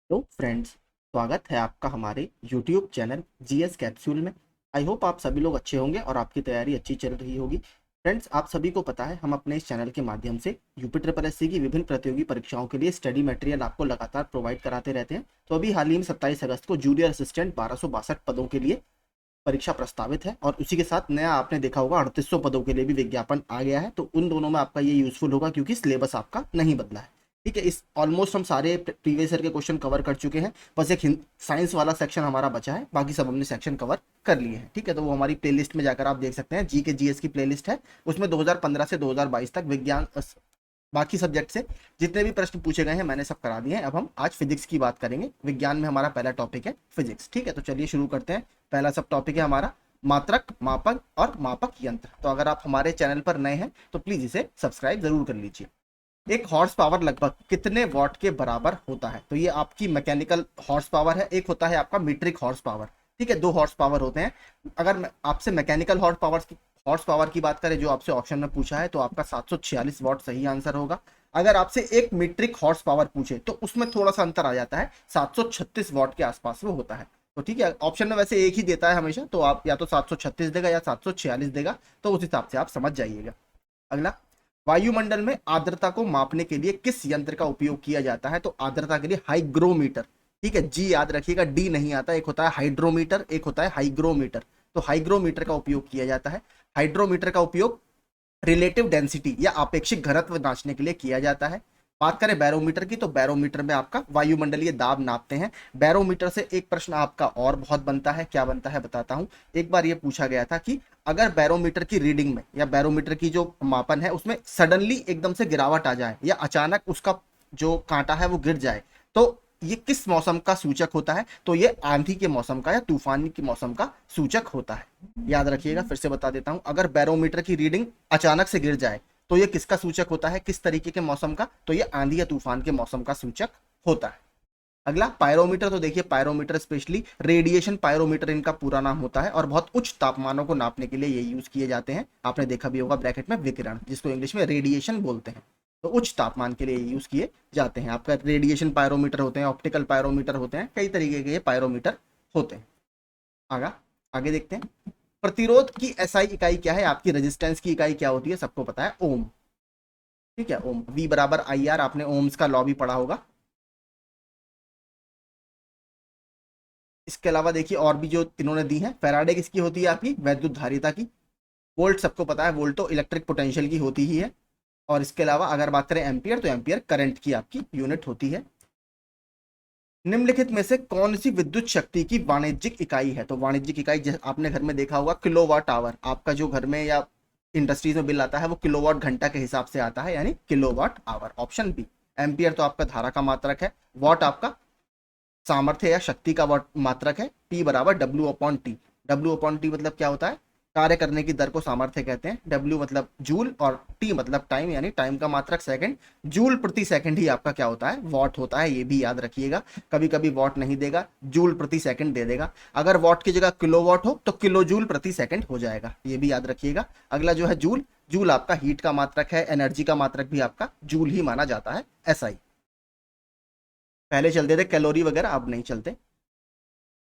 Hello friends. स्वागत है आपका हमारे यूट्यूब चैनल जीएस कैप्सूल में। आई होप आप सभी लोग अच्छे होंगे और आपकी तैयारी अच्छी चल रही होगी। फ्रेंड्स, आप सभी को पता है हम अपने इस चैनल के माध्यम से यूपी ट्रिपल एससी की विभिन्न प्रतियोगी परीक्षाओं के लिए स्टडी मटेरियल आपको लगातार प्रोवाइड कराते रहते हैं। तो अभी हाल ही में 27 अगस्त को जूनियर असिस्टेंट 1262 पदों के लिए परीक्षा प्रस्तावित है और उसी के साथ नया आपने देखा होगा 3800 पदों के लिए भी विज्ञापन आ गया है। तो उन दोनों में आपका ये यूजफुल होगा क्योंकि सिलेबस आपका नहीं बदला है। ठीक है, इस ऑलमोस्ट हम सारे प्रीवियस ईयर के क्वेश्चन कवर कर चुके हैं। बस एक साइंस वाला सेक्शन हमारा बचा है, बाकी सब हमने सेक्शन कवर कर लिए हैं। ठीक है, तो वो हमारी प्लेलिस्ट में जाकर आप देख सकते हैं। जी के जीएस की प्लेलिस्ट है, उसमें 2015 से 2022 तक विज्ञान बाकी सब्जेक्ट से जितने भी प्रश्न पूछे गए हैं मैंने सब करा दिए हैं। अब हम आज फिजिक्स की बात करेंगे। विज्ञान में हमारा पहला टॉपिक है फिजिक्स। ठीक है, तो चलिए शुरू करते हैं। पहला सब टॉपिक है हमारा मात्रक, मापक और मापक यंत्र। तो अगर आप हमारे चैनल पर नए हैं तो प्लीज इसे सब्सक्राइब जरूर कर लीजिए। एक हॉर्स पावर लगभग कितने वॉट के बराबर होता है? तो ये आपकी मैकेनिकल हॉर्स पावर है, एक होता है आपका मीट्रिक हॉर्स पावर। ठीक है, दो हॉर्स पावर होते हैं। अगर आपसे मैकेनिकल हॉर्स पावर की बात करें जो आपसे ऑप्शन में पूछा है तो आपका 746 वॉट सही आंसर होगा। अगर आपसे एक मीट्रिक हॉर्स पावर पूछे तो उसमें थोड़ा सा अंतर आ जाता है, 736 वॉट के आसपास वो होता है। तो ठीक है, ऑप्शन में वैसे एक ही देता है हमेशा, तो आप या तो 736 देगा या 746 देगा, तो उस हिसाब से आप समझ जाइएगा। अगला, वायुमंडल में आर्द्रता को मापने के लिए किस यंत्र का उपयोग किया जाता है? तो आर्द्रता के लिए हाइग्रोमीटर। ठीक है, जी याद रखिएगा, डी नहीं आता। एक होता है हाइड्रोमीटर, एक होता है हाइग्रोमीटर। तो हाइग्रोमीटर का उपयोग किया जाता है। हाइड्रोमीटर का उपयोग रिलेटिव डेंसिटी या आपेक्षिक घनत्व जांचने के लिए किया जाता है। बात करें बैरोमीटर की, तो बैरोमीटर में आपका वायुमंडलीय दाब नापते हैं। बैरोमीटर से एक प्रश्न आपका और बहुत बनता है, क्या बनता है बताता हूं। एक बार ये पूछा गया था कि अगर बैरोमीटर की रीडिंग में या बैरोमीटर की जो मापन है उसमें सडनली एकदम से गिरावट आ जाए या अचानक उसका जो कांटा है वो गिर जाए, तो ये किस मौसम का सूचक होता है? तो ये आंधी के मौसम का या तूफान के मौसम का सूचक होता है। याद रखिएगा, फिर से बता देता हूं। अगर बैरोमीटर की रीडिंग अचानक से गिर जाए तो ये किसका सूचक होता है, किस तरीके के मौसम का? तो ये आंधी या तूफान के मौसम का सूचक होता है। अगला, पायरोमीटर। तो देखिए, पायरोमीटर स्पेशली रेडिएशन पायरोमीटर इनका पूरा नाम होता है और बहुत उच्च तापमानों को नापने के लिए ये यूज किए जाते हैं। आपने देखा भी होगा ब्रैकेट में विकिरण, जिसको इंग्लिश में रेडिएशन बोलते हैं। तो उच्च तापमान के लिए यूज किए जाते हैं। आपका रेडिएशन पायरोमीटर होते हैं, ऑप्टिकल पायरोमीटर होते हैं, कई तरीके के ये पायरोमीटर होते हैं। आगा आगे देखते हैं। प्रतिरोध की एसआई इकाई क्या है? आपकी रेजिस्टेंस की इकाई क्या होती है? सबको पता है, ओम। ठीक है, ओम, वी बराबर आई आर। आपने ओम्स का लॉ भी पढ़ा होगा। इसके अलावा देखिए और भी जो इन्होंने दी है, फैराडे किसकी होती है? आपकी वैद्युत धारिता की। वोल्ट सबको पता है, वोल्ट तो इलेक्ट्रिक पोटेंशियल की होती ही है। और इसके अलावा अगर बात करें एम्पियर, तो एम्पियर करंट की आपकी यूनिट होती है। निम्नलिखित में से कौन सी विद्युत शक्ति की वाणिज्यिक इकाई है? तो वाणिज्यिक इकाई आपने घर में देखा होगा, किलोवाट आवर। आपका जो घर में या इंडस्ट्रीज में बिल आता है वो किलोवाट घंटा के हिसाब से आता है, यानी kilowatt hour. Option B. Ampere तो आपका धारा का मात्रक है। वॉट आपका सामर्थ्य या शक्ति का वॉट मात्रक है। पी बराबर W upon T. W upon T मतलब क्या होता है? कार्य करने की दर को सामर्थ्य कहते हैं। डब्ल्यू मतलब जूल और टी मतलब टाइम, यानी टाइम का मात्रक सेकंड। जूल प्रति सेकंड ही आपका क्या होता है? वॉट होता है। ये भी याद रखिएगा, कभी कभी वॉट नहीं देगा, जूल प्रति सेकंड दे देगा। अगर वॉट की जगह किलो वॉट हो तो किलो जूल प्रति सेकंड हो जाएगा, ये भी याद रखिएगा। अगला जो है जूल। जूल आपका हीट का मात्रक है, एनर्जी का मात्रक भी आपका जूल ही माना जाता है। एसआई पहले चलते थे कैलोरी वगैरह, अब नहीं चलते।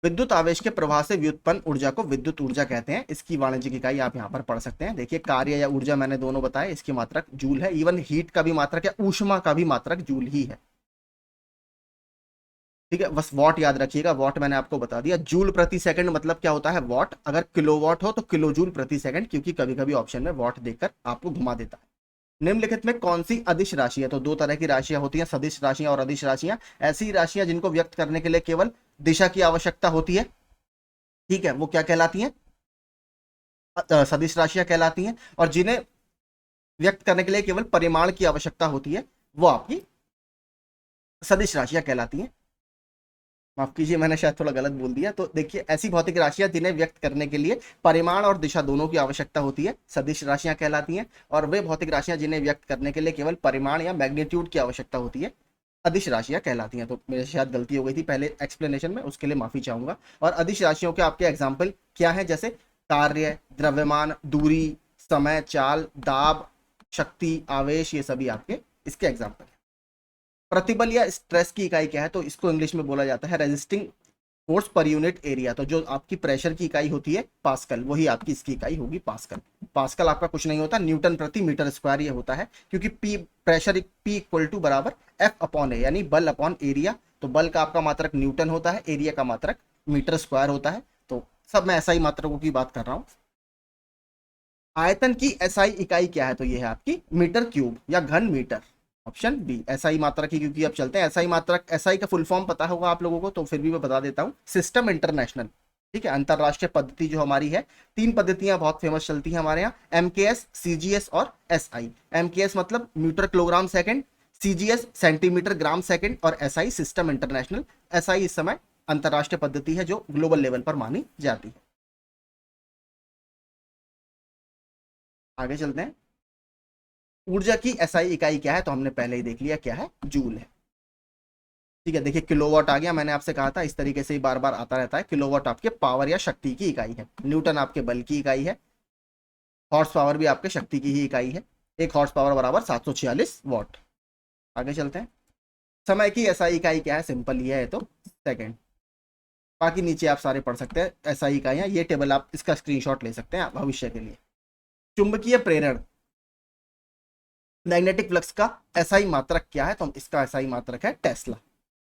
विद्युत आवेश के प्रवाह से व्युत्पन्न ऊर्जा को विद्युत ऊर्जा कहते हैं। इसकी वाणिज्यिक इकाई आप यहाँ पर पढ़ सकते हैं। देखिए, कार्य या ऊर्जा मैंने दोनों बताए, इसकी मात्रक जूल है। इवन हीट का भी मात्रक या ऊष्मा का भी मात्रक जूल ही है। ठीक है, बस वॉट याद रखिएगा। वॉट मैंने आपको बता दिया। जूल प्रति सेकंड मतलब क्या होता है? वॉट। अगर किलो वॉट हो तो किलो जूल प्रति सेकंड, क्योंकि कभी कभी ऑप्शन में वॉट देकर आपको घुमा देता है। निम्नलिखित में कौन सी अदिश राशि है? तो दो तरह की राशियां होती हैं, सदिश राशियां और अदिश राशियां। ऐसी राशियां जिनको व्यक्त करने के लिए केवल दिशा की आवश्यकता होती है। ठीक है, वो क्या कहलाती हैं? सदिश राशियां कहलाती हैं। और जिन्हें व्यक्त करने के लिए केवल परिमाण की आवश्यकता होती है वो आपकी सदिश राशियां कहलाती हैं। माफ कीजिए, मैंने शायद थोड़ा गलत बोल दिया। तो देखिए, ऐसी भौतिक राशियां जिन्हें व्यक्त करने के लिए परिमाण और दिशा दोनों की आवश्यकता होती है, सदिश राशियां कहलाती हैं। और वे भौतिक राशियां जिन्हें व्यक्त करने के लिए केवल परिमाण या मैग्नीट्यूड की आवश्यकता होती है, अदिश राशियां कहलाती हैं। तो मेरे शायद गलती हो गई थी पहले एक्सप्लेनेशन में, उसके लिए माफी चाहूंगा। और अदिश राशियों के आपके एग्जाम्पल क्या है? जैसे कार्य, द्रव्यमान, दूरी, समय, चाल, दाब, शक्ति, आवेश, ये सभी आपके इसके एग्जाम्पल हैं। प्रतिबल या स्ट्रेस की इकाई क्या है, तो इसको इंग्लिश में बोला जाता है resisting force per unit area. तो जो आपकी प्रेशर की इकाई होती है पास्कल, वही आपकी इसकी इकाई होगी पास्कल। पास्कल आपका कुछ नहीं होता, न्यूटन प्रति मीटर स्क्वायर ये होता है, क्योंकि P pressure P equal to बराबर एफ अपॉन ए, यानी बल अपॉन एरिया। तो बल का आपका मात्रक न्यूटन होता है, एरिया का मात्रक मीटर स्क्वायर होता है। तो सब मैं एसआई मात्रकों की बात कर रहा हूँ। आयतन की एसआई इकाई क्या है, तो ये है आपकी मीटर क्यूब या घन मीटर। ऑप्शन बी एसआई मात्रक ही, क्योंकि अब चलते हैं एसआई मात्रक। एसआई का फुल फॉर्म पता होगा आप लोगों को, तो फिर भी मैं बता देता हूँ, सिस्टम इंटरनेशनल। ठीक है, अंतरराष्ट्रीय पद्धति जो हमारी है, 3 पद्धतियां बहुत फेमस चलती हैं हमारे यहाँ, एमकेएस, सीजीएस और एसआई। एमकेएस मतलब metre kilogram second, CGS centimetre gram second और एसआई सिस्टम इंटरनेशनल। एसआई इस समय अंतरराष्ट्रीय पद्धति है जो ग्लोबल लेवल पर मानी जाती है। आगे चलते हैं। ऊर्जा की एसआई इकाई क्या है, तो हमने पहले ही देख लिया क्या है, जूल है। ठीक है, देखिए किलोवाट आ गया, मैंने आपसे कहा था इस तरीके से ही बार बार आता रहता है। किलोवाट आपके पावर या शक्ति की इकाई है, न्यूटन आपके बल की इकाई है, हॉर्स पावर भी आपके शक्ति की ही इकाई है। 1 हॉर्स पावर बराबर 746 वॉट। आगे चलते हैं। समय की एसआई इकाई क्या है, सिंपल ये है तो सेकंड। बाकी नीचे आप सारे पढ़ सकते हैं एसआई इकाइयां, ये टेबल आप इसका स्क्रीनशॉट ले सकते हैं भविष्य के लिए। चुंबकीय प्रेरण मैग्नेटिक फ्लक्स का एसआई मात्रक क्या है, तो इसका एसआई मात्रक है टेस्ला।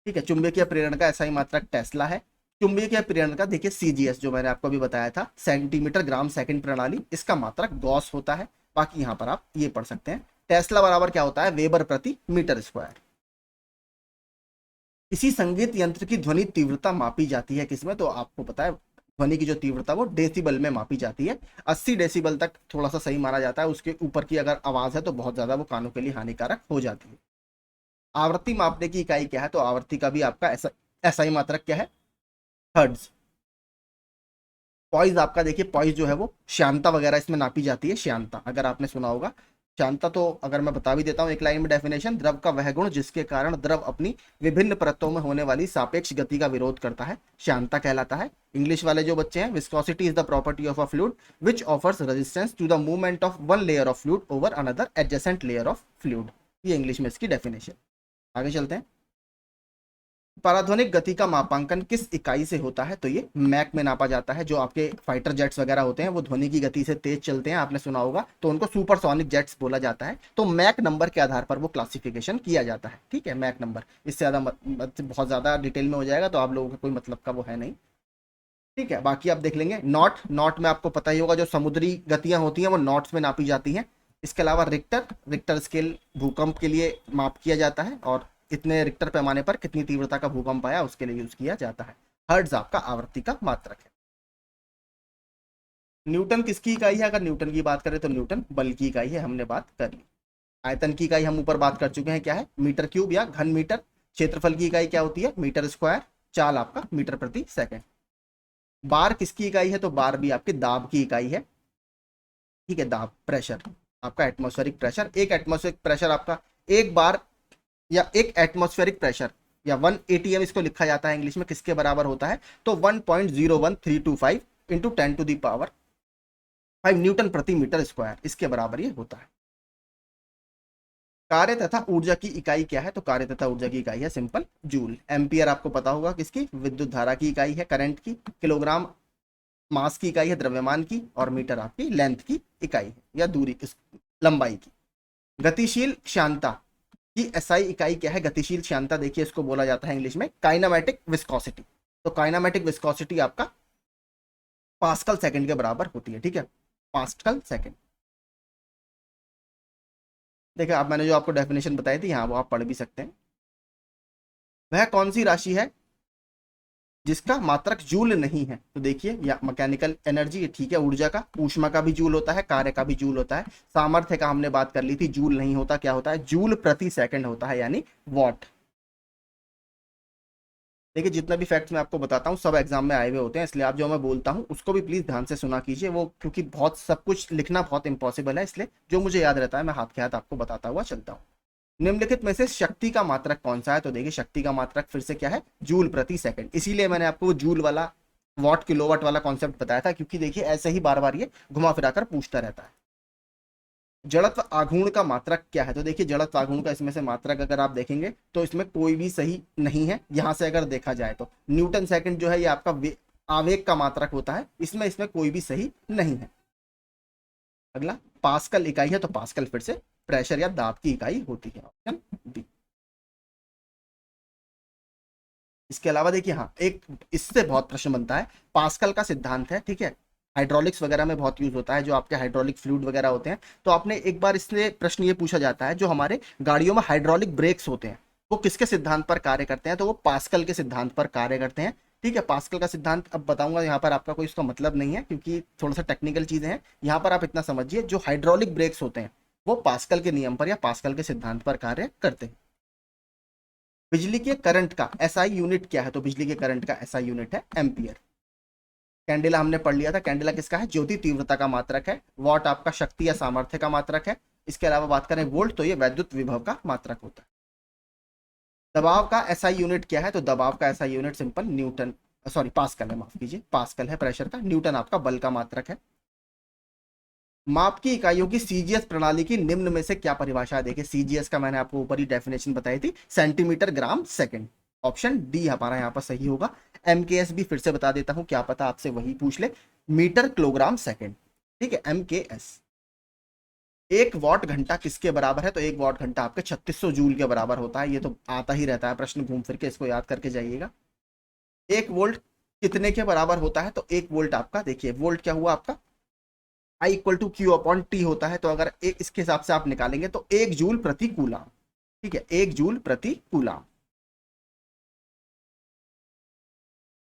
ठीक है, चुंबकीय प्रेरण का एसआई मात्रक टेस्ला है। चुंबकीय प्रेरण का देखिए सीजीएस जो मैंने आपको अभी बताया था, सेंटीमीटर ग्राम सेकंड प्रणाली, इसका मात्रक गॉस होता है। बाकी यहां पर आप ये पढ़ सकते हैं, टेस्ला बराबर क्या होता है, वेबर प्रति मीटर स्क्वायर। इसी संगीत यंत्र की ध्वनि तीव्रता मापी जाती है किसमें, तो आपको पता है ध्वनि की जो तीव्रता वो डेसिबल में मापी जाती है। 80 डेसिबल तक थोड़ा सा सही माना जाता है, उसके ऊपर की अगर आवाज है तो बहुत ज्यादा वो कानों के लिए हानिकारक हो जाती है। आवृत्ति मापने की इकाई क्या है, तो आवृत्ति का भी आपका ऐसा एसआई मात्रक क्या है, हर्ट्ज। पॉइज आपका देखिए, पॉइज जो है वो श्यानता वगैरह इसमें नापी जाती है, श्यानता अगर आपने सुना होगा। श्यानता तो अगर मैं बता भी देता हूँ एक लाइन में डेफिनेशन, द्रव का वह गुण जिसके कारण द्रव अपनी विभिन्न परतों में होने वाली सापेक्ष गति का विरोध करता है, श्यानता कहलाता है। इंग्लिश वाले जो बच्चे हैं, viscosity is the property of a fluid which offers resistance to the movement of one layer of fluid over another adjacent layer of fluid. ये इंग्लिश में इसकी डेफिनेशन। आगे चलते हैं। पराध्वनिक गति का मापांकन किस इकाई से होता है, तो ये मैक में नापा जाता है। जो आपके फाइटर जेट्स वगैरह होते हैं वो ध्वनि की गति से तेज चलते हैं, आपने सुना होगा, तो उनको सुपरसोनिक जेट्स बोला जाता है। तो मैक नंबर के आधार पर वो क्लासिफिकेशन किया जाता है। ठीक है, मैक नंबर, इससे ज्यादा बहुत ज्यादा डिटेल में हो जाएगा तो आप लोगों का कोई मतलब का वो है नहीं। ठीक है, बाकी आप देख लेंगे। नॉट, नॉट में आपको पता ही होगा जो समुद्री गतियां होती हैं वो नॉट्स में नापी जाती हैं। इसके अलावा रिक्टर, रिक्टर स्केल भूकंप के लिए माप किया जाता है, और इतने रिक्टर पैमाने पर कितनी तीव्रता का भूकंप आया उसके लिए यूज किया जाता है। हर्ट्ज आपका आवर्ती का मात्रक है। न्यूटन किसकी इकाई है, अगर न्यूटन की बात करें तो न्यूटन बल की इकाई है, हमने बात कर ली। आयतन की इकाई हम ऊपर बात कर चुके हैं, क्या है, मीटर क्यूब या घन मीटर। क्षेत्रफल की इकाई क्या होती है, मीटर स्क्वायर। चाल आपका मीटर प्रति सेकंड। बार किसकी इकाई है, तो बार भी आपके दाब की इकाई है। ठीक है, दाब, प्रेशर आपका एटमॉस्फेरिक प्रेशर। एक एटमॉस्फेरिक प्रेशर आपका एक बार या एक एटमॉस्फेरिक प्रेशर या 1 एटीएम इसको लिखा जाता है इंग्लिश में, किसके बराबर होता है, तो 1.01325 into 10 to the power 5 newton प्रति मीटर स्क्वायर, इसके बराबर ये होता है। कार्य तथा ऊर्जा की इकाई क्या है, तो कार्य तथा ऊर्जा की इकाई है सिंपल जूल। एम्पियर आपको पता होगा किसकी, विद्युत धारा की इकाई है, करंट की। किलोग्राम मास की इकाई है द्रव्यमान की, और मीटर आपकी लेंथ की इकाई है या दूरी, लंबाई की। गतिशील श्यानता की एसआई इकाई क्या है, गतिशील श्यानता देखिए इसको बोला जाता है इंग्लिश में काइनामेटिक विस्कोसिटी। तो काइनामेटिक विस्कोसिटी आपका पास्कल सेकंड के बराबर होती है। ठीक है, पास्कल सेकंड। देखिए आप, मैंने जो आपको डेफिनेशन बताई थी यहाँ वो आप पढ़ भी सकते हैं। वह कौन सी राशि है जिसका मात्रक जूल नहीं है, तो देखिए, या मैकेनिकल एनर्जी, ठीक है, ऊर्जा का, ऊष्मा का भी जूल होता है, कार्य का भी जूल होता है। सामर्थ्य का हमने बात कर ली थी, जूल नहीं होता, क्या होता है, जूल प्रति सेकंड होता है, यानी वॉट। देखिए जितना भी फैक्ट्स मैं आपको बताता हूँ सब एग्जाम में आए हुए होते हैं, इसलिए आप जो मैं बोलता हूँ उसको भी प्लीज ध्यान से सुना कीजिए, वो क्योंकि बहुत सब कुछ लिखना बहुत इंपॉसिबल है, इसलिए जो मुझे याद रहता है मैं हाथ के हाथ आपको बताता हुआ चलता हूँ। निम्नलिखित में से शक्ति का मात्रक कौन सा है, तो देखिए शक्ति का मात्रक फिर से क्या है, जूल प्रति सेकंड। इसीलिए मैंने आपको वो जूल वाला वॉट किलोवाट वाला कॉन्सेप्ट बताया था, क्योंकि देखिए ऐसे ही बार बार ये घुमा फिरा कर पूछता रहता है। जड़त्व आघूर्ण का मात्रक क्या है? तो देखिए जड़त्व आघूर्ण का इसमें से मात्रक अगर आप देखेंगे तो इसमें कोई भी सही नहीं है। यहां से अगर देखा जाए तो न्यूटन सेकंड जो है ये आपका आवेग का मात्रक होता है, इसमें इसमें कोई भी सही नहीं है। अगला पास्कल इकाई है, तो पास्कल फिर से प्रेशर या दाब की इकाई होती है, ऑप्शन बी। इसके अलावा देखिए हाँ, एक इससे बहुत प्रश्न बनता है, पास्कल का सिद्धांत है, ठीक है, हाइड्रोलिक्स वगैरह में बहुत यूज होता है, जो आपके हाइड्रोलिक फ्लूइड वगैरह होते हैं। तो आपने एक बार इससे प्रश्न ये पूछा जाता है, जो हमारे गाड़ियों में हाइड्रोलिक ब्रेक्स होते हैं वो किसके सिद्धांत पर कार्य करते हैं? तो वो पास्कल के सिद्धांत पर कार्य करते हैं, ठीक है। पास्कल का सिद्धांत अब बताऊंगा, यहाँ पर आपका कोई इसका मतलब नहीं है क्योंकि थोड़ा सा टेक्निकल चीजें हैं। यहाँ पर आप इतना समझिए, जो हाइड्रोलिक ब्रेक्स होते हैं वो पास्कल के नियम पर या पास्कल के सिद्धांत पर कार्य करते हैं। बिजली के करंट का एसआई यूनिट क्या है? तो बिजली के करंट का एसआई यूनिट है एम्पियर। कैंडेला हमने पढ़ लिया था, कैंडेला किसका है? ज्योति तीव्रता का मात्रक है। वॉट आपका शक्ति या सामर्थ्य का मात्रक है। इसके अलावा बात करें वोल्ट, तो ये वैद्युत विभव का मात्रक होता है। दबाव का एसआई यूनिट क्या है? तो दबाव का SI unit simple Newton, sorry pascal है, माफ कीजिए, पास्कल है प्रेशर का, न्यूटन आपका बल का मात्रक है। माप की इकाइयों की सीजीएस प्रणाली की निम्न में से क्या परिभाषा है? देखिए सीजीएस का मैंने आपको ऊपर ही डेफिनेशन बताई थी, centimetre gram second, option D हमारा यहाँ पर सही होगा। एमकेएस भी फिर से बता देता हूं, क्या पता आपसे वही पूछ ले, मीटर किलोग्राम सेकंड, ठीक है, एमकेएस। एक वॉट घंटा किसके बराबर है? तो एक वॉट घंटा आपके 3600 जूल के बराबर होता है। ये तो आता ही रहता है प्रश्न घूम फिर के, इसको याद करके जाइएगा। एक वोल्ट कितने के बराबर होता है? तो एक वोल्ट आपका, देखिए वोल्ट क्या हुआ आपका, I equal to Q upon T होता है। तो अगर एक इसके हिसाब से आप निकालेंगे तो एक जूल प्रति कूलाम, ठीक है, एक जूल प्रति कूलाम।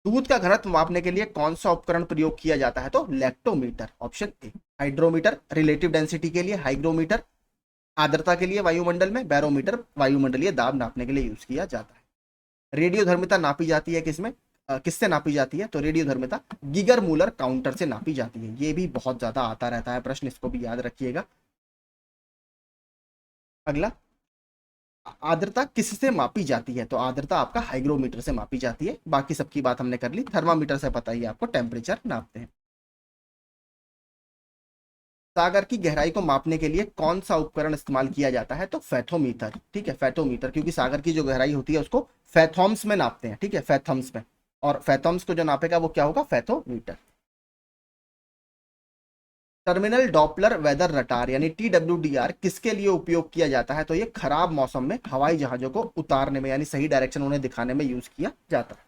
दूध का घनत्व मापने के लिए कौन सा उपकरण प्रयोग किया जाता है? तो lactometer, option A. Hydrometer relative density के लिए, हाइग्रोमीटर आर्द्रता के लिए वायुमंडल में, बैरोमीटर वायुमंडलीय दाब नापने के लिए यूज किया जाता है। रेडियोधर्मिता नापी जाती है किसमें, किससे नापी जाती है? तो रेडियोधर्मिता गीगर मूलर काउंटर से नापी जाती है। ये भी बहुत ज्यादा आता रहता है प्रश्न, इसको भी याद रखिएगा। अगला, आर्द्रता किससे मापी जाती है? तो आर्द्रता आपका हाइग्रोमीटर से मापी जाती है। बाकी सबकी बात हमने कर ली। थर्मामीटर से पता ही आपको टेम्परेचर नापते हैं। सागर की गहराई को मापने के लिए कौन सा उपकरण इस्तेमाल किया जाता है? तो फैथोमीटर, ठीक है, फैथोमीटर, क्योंकि सागर की जो गहराई होती है उसको फैथोम्स में नापते हैं, ठीक है, फैथोम्स में, और फैथोम्स को जो नापेगा वो क्या होगा? Fathometer. Terminal doppler weather radar यानी TWDR किसके लिए उपयोग किया जाता है? तो ये खराब मौसम में हवाई जहाजों को उतारने में यानी सही डायरेक्शन उन्हें दिखाने में यूज किया जाता है।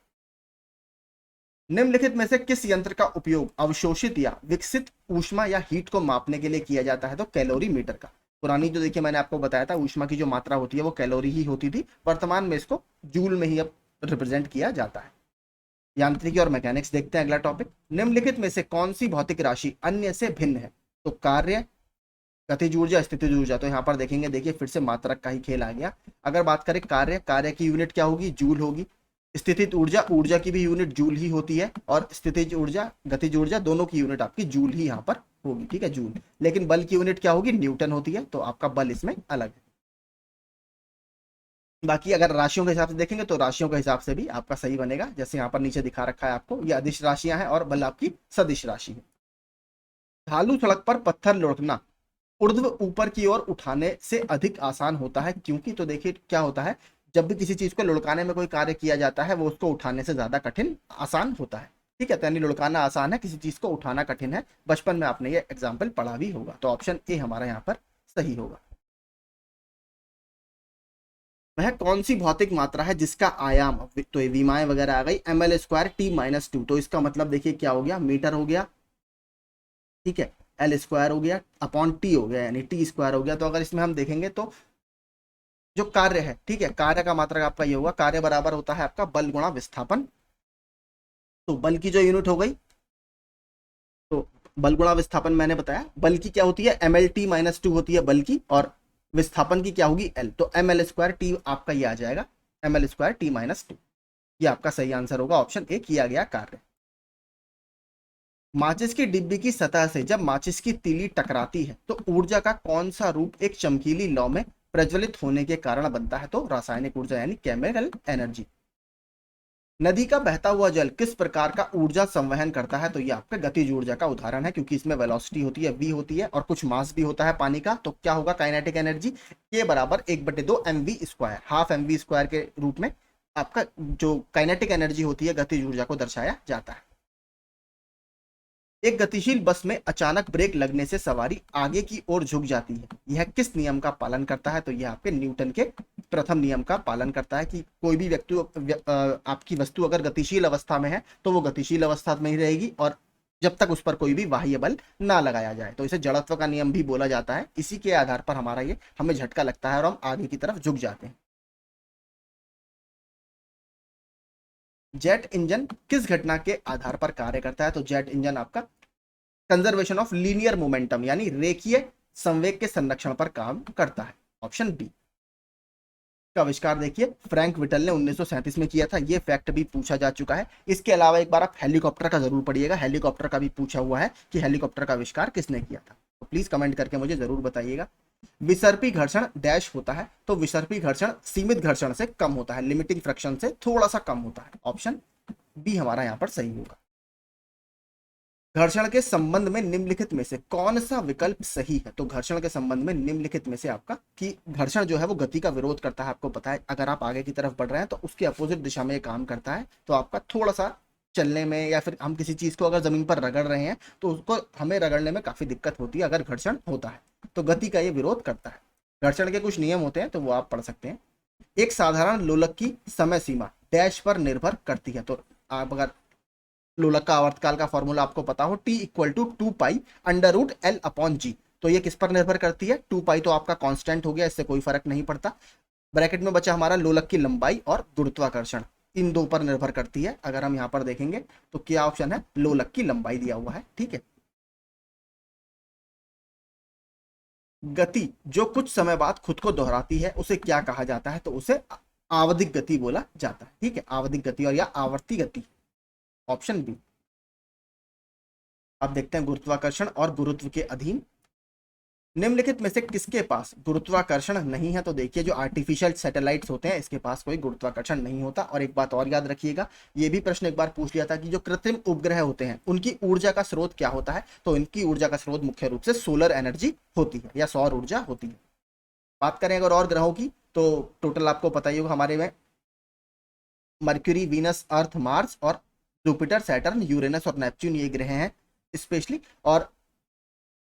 निम्नलिखित में से किस यंत्र का उपयोग अवशोषित या विकसित ऊष्मा या हीट को मापने के लिए किया जाता है? तो कैलोरीमीटर का। पुरानी जो देखिए मैंने आपको बताया था ऊष्मा की जो मात्रा होती है वो कैलोरी ही होती थी, वर्तमान में इसको जूल में ही अब रिप्रेजेंट किया जाता है। यांत्रिकी और मैकेनिक्स देखते हैं अगला टॉपिक। निम्नलिखित में से कौन सी भौतिक राशि अन्य से भिन्न है? तो कार्य, गतिज ऊर्जा, स्थितिज ऊर्जा। तो यहाँ पर देखेंगे, देखिए फिर से मात्रक का ही खेल आ गया। अगर बात करें कार्य, कार्य की यूनिट क्या होगी? जूल होगी। स्थितिज ऊर्जा, ऊर्जा की भी यूनिट जूल ही होती है, और स्थितिज ऊर्जा, गतिज ऊर्जा, दोनों की यूनिट आपकी जूल ही यहाँ पर होगी, ठीक है, जूल। लेकिन बल की यूनिट क्या होगी? न्यूटन होती है। तो आपका बल इसमें अलग है। बाकी अगर राशियों के हिसाब से देखेंगे तो राशियों के हिसाब से भी आपका सही बनेगा, जैसे यहाँ पर नीचे दिखा रखा है आपको, ये अदिश राशियां हैं और बल आपकी सदिश राशि है। ढालू सड़क पर पत्थर लुढ़कना ऊर्ध्व ऊपर की ओर उठाने से अधिक आसान होता है, क्योंकि तो देखिए क्या होता है, जब भी किसी चीज को लुढ़काने में कोई कार्य किया जाता है वो उसको उठाने से ज्यादा कठिन आसान होता है, ठीक है। तो यानी लुढ़काना आसान है, किसी चीज को उठाना कठिन है। बचपन में आपने ये एग्जाम्पल पढ़ा भी होगा। तो ऑप्शन ए हमारा यहाँ पर सही होगा। वह कौन सी भौतिक मात्रा है जिसका आयाम, तो ये विमाएं वगैरह आ गई, ml² T-2। तो इसका मतलब देखिए क्या हो गया? मीटर हो गया, ठीक है, एल स्क्वायर हो गया अपॉन टी हो गया, यानी टी स्क्वायर हो गया। तो अगर इसमें हम देखेंगे तो जो कार्य है, ठीक है, कार्य का मात्रक आपका ये होगा, कार्य बराबर होता है आपका बल गुणा विस्थापन। तो बल की जो यूनिट हो गई, तो बल गुणा विस्थापन मैंने बताया, बल की क्या होती है? ML T-2 होती है बल की, और विस्थापन की क्या होगी? एल। तो ml² T आपका ये आ जाएगा, ml² T-2। ये आपका सही आंसर होगा, ऑप्शन ए किया गया कार्य। माचिस की डिब्बी की सतह से जब माचिस की तीली टकराती है तो ऊर्जा का कौन सा रूप एक चमकीली लौ में प्रज्वलित होने के कारण बनता है? तो रासायनिक ऊर्जा यानी केमिकल एनर्जी। नदी का बहता हुआ जल किस प्रकार का ऊर्जा संवहन करता है? तो ये आपका गतिज ऊर्जा का उदाहरण है, क्योंकि इसमें वेलोसिटी होती है, v होती है, और कुछ मास भी होता है पानी का। तो क्या होगा काइनेटिक एनर्जी? ये बराबर 1/2 mv², हाफ mv² के रूप में आपका जो काइनेटिक एनर्जी होती है गतिज ऊर्जा को दर्शाया जाता है। एक गतिशील बस में अचानक ब्रेक लगने से सवारी आगे की ओर झुक जाती है, यह किस नियम का पालन करता है? तो यह आपके न्यूटन के प्रथम नियम का पालन करता है कि कोई भी आपकी वस्तु अगर गतिशील अवस्था में है तो वो गतिशील अवस्था में ही रहेगी, और जब तक उस पर कोई भी बाह्य बल ना लगाया जाए। तो इसे जड़त्व का नियम भी बोला जाता है। इसी के आधार पर हमारा ये हमें झटका लगता है और हम आगे की तरफ झुक जाते हैं। जेट इंजन किस घटना के आधार पर कार्य करता है? तो जेट इंजन आपका कंजर्वेशन ऑफ लीनियर मोमेंटम यानी रेखीय संवेग के संरक्षण पर काम करता है। ऑप्शन बी का आविष्कार देखिए फ्रैंक विटल ने 1937 में किया था। ये फैक्ट भी पूछा जा चुका है। इसके अलावा एक बार आप हेलीकॉप्टर का जरूर पढ़िएगा, हेलीकॉप्टर का भी पूछा हुआ है कि हेलीकॉप्टर का आविष्कार किसने किया था। तो प्लीज कमेंट करके मुझे जरूर बताइएगा। विसर्पी घर्षण डैश होता है? तो विसर्पी घर्षण सीमित घर्षण से कम होता है, लिमिटिंग फ्रैक्शन से थोड़ा सा कम होता है। ऑप्शन बी हमारा यहाँ पर सही होगा। घर्षण के संबंध में निम्नलिखित में से कौन सा विकल्प सही है? तो घर्षण के संबंध में निम्नलिखित में से आपका कि घर्षण जो है वो गति का विरोध करता है। आपको पता है अगर आप आगे की तरफ बढ़ रहे हैं तो उसके अपोजिट दिशा में ये काम करता है। तो आपका थोड़ा सा चलने में या फिर हम किसी चीज को अगर जमीन पर रगड़ रहे हैं तो उसको हमें रगड़ने में काफी दिक्कत होती है अगर घर्षण होता है। तो गति का ये विरोध करता है। घर्षण के कुछ नियम होते हैं तो वो आप पढ़ सकते हैं। एक साधारण लोलक की समय सीमा डैश पर निर्भर करती है। तो आप अगर लोलक का आवर्तकाल का फॉर्मूला आपको पता हो, T इक्वल टू 2π√L/g। तो ये किस पर निर्भर करती है? 2π तो आपका कांस्टेंट हो गया, इससे कोई फर्क नहीं पड़ता। ब्रैकेट में बचा हमारा लोलक की लंबाई और गुरुत्वाकर्षण, इन दो पर निर्भर करती है। अगर हम यहाँ पर देखेंगे तो क्या ऑप्शन है? लोलक की लंबाई दिया हुआ है। ठीक है। गति जो कुछ समय बाद खुद को दोहराती है उसे क्या कहा जाता है? तो उसे आवधिक गति बोला जाता है। ठीक है, आवधिक गति और या आवर्ती गति। Option B. अब देखते हैं गुरुत्वाकर्षण और गुरुत्व के अधीन निम्नलिखित में से किसके पास गुरुत्वाकर्षण नहीं है? तो देखिए जो आर्टिफिशियल सैटेलाइट्स होते हैं इसके पास कोई गुरुत्वाकर्षण नहीं होता। और एक बात और याद रखिएगा, ये भी प्रश्न एक बार पूछ लिया था कि जो कृत्रिम उपग्रह होते हैं उनकी ऊर्जा का स्रोत क्या होता है? तो इनकी ऊर्जा का स्रोत मुख्य रूप से सोलर एनर्जी होती है या सौर ऊर्जा होती है। बात करें अगर और ग्रहों की तो टोटल आपको पता ही होगा हमारे में मर्क्यूरी, वीनस, अर्थ, मार्स और जुपिटर, सैटर्न, यूरेनस और नेपच्यून ये ग्रह हैं स्पेशली। और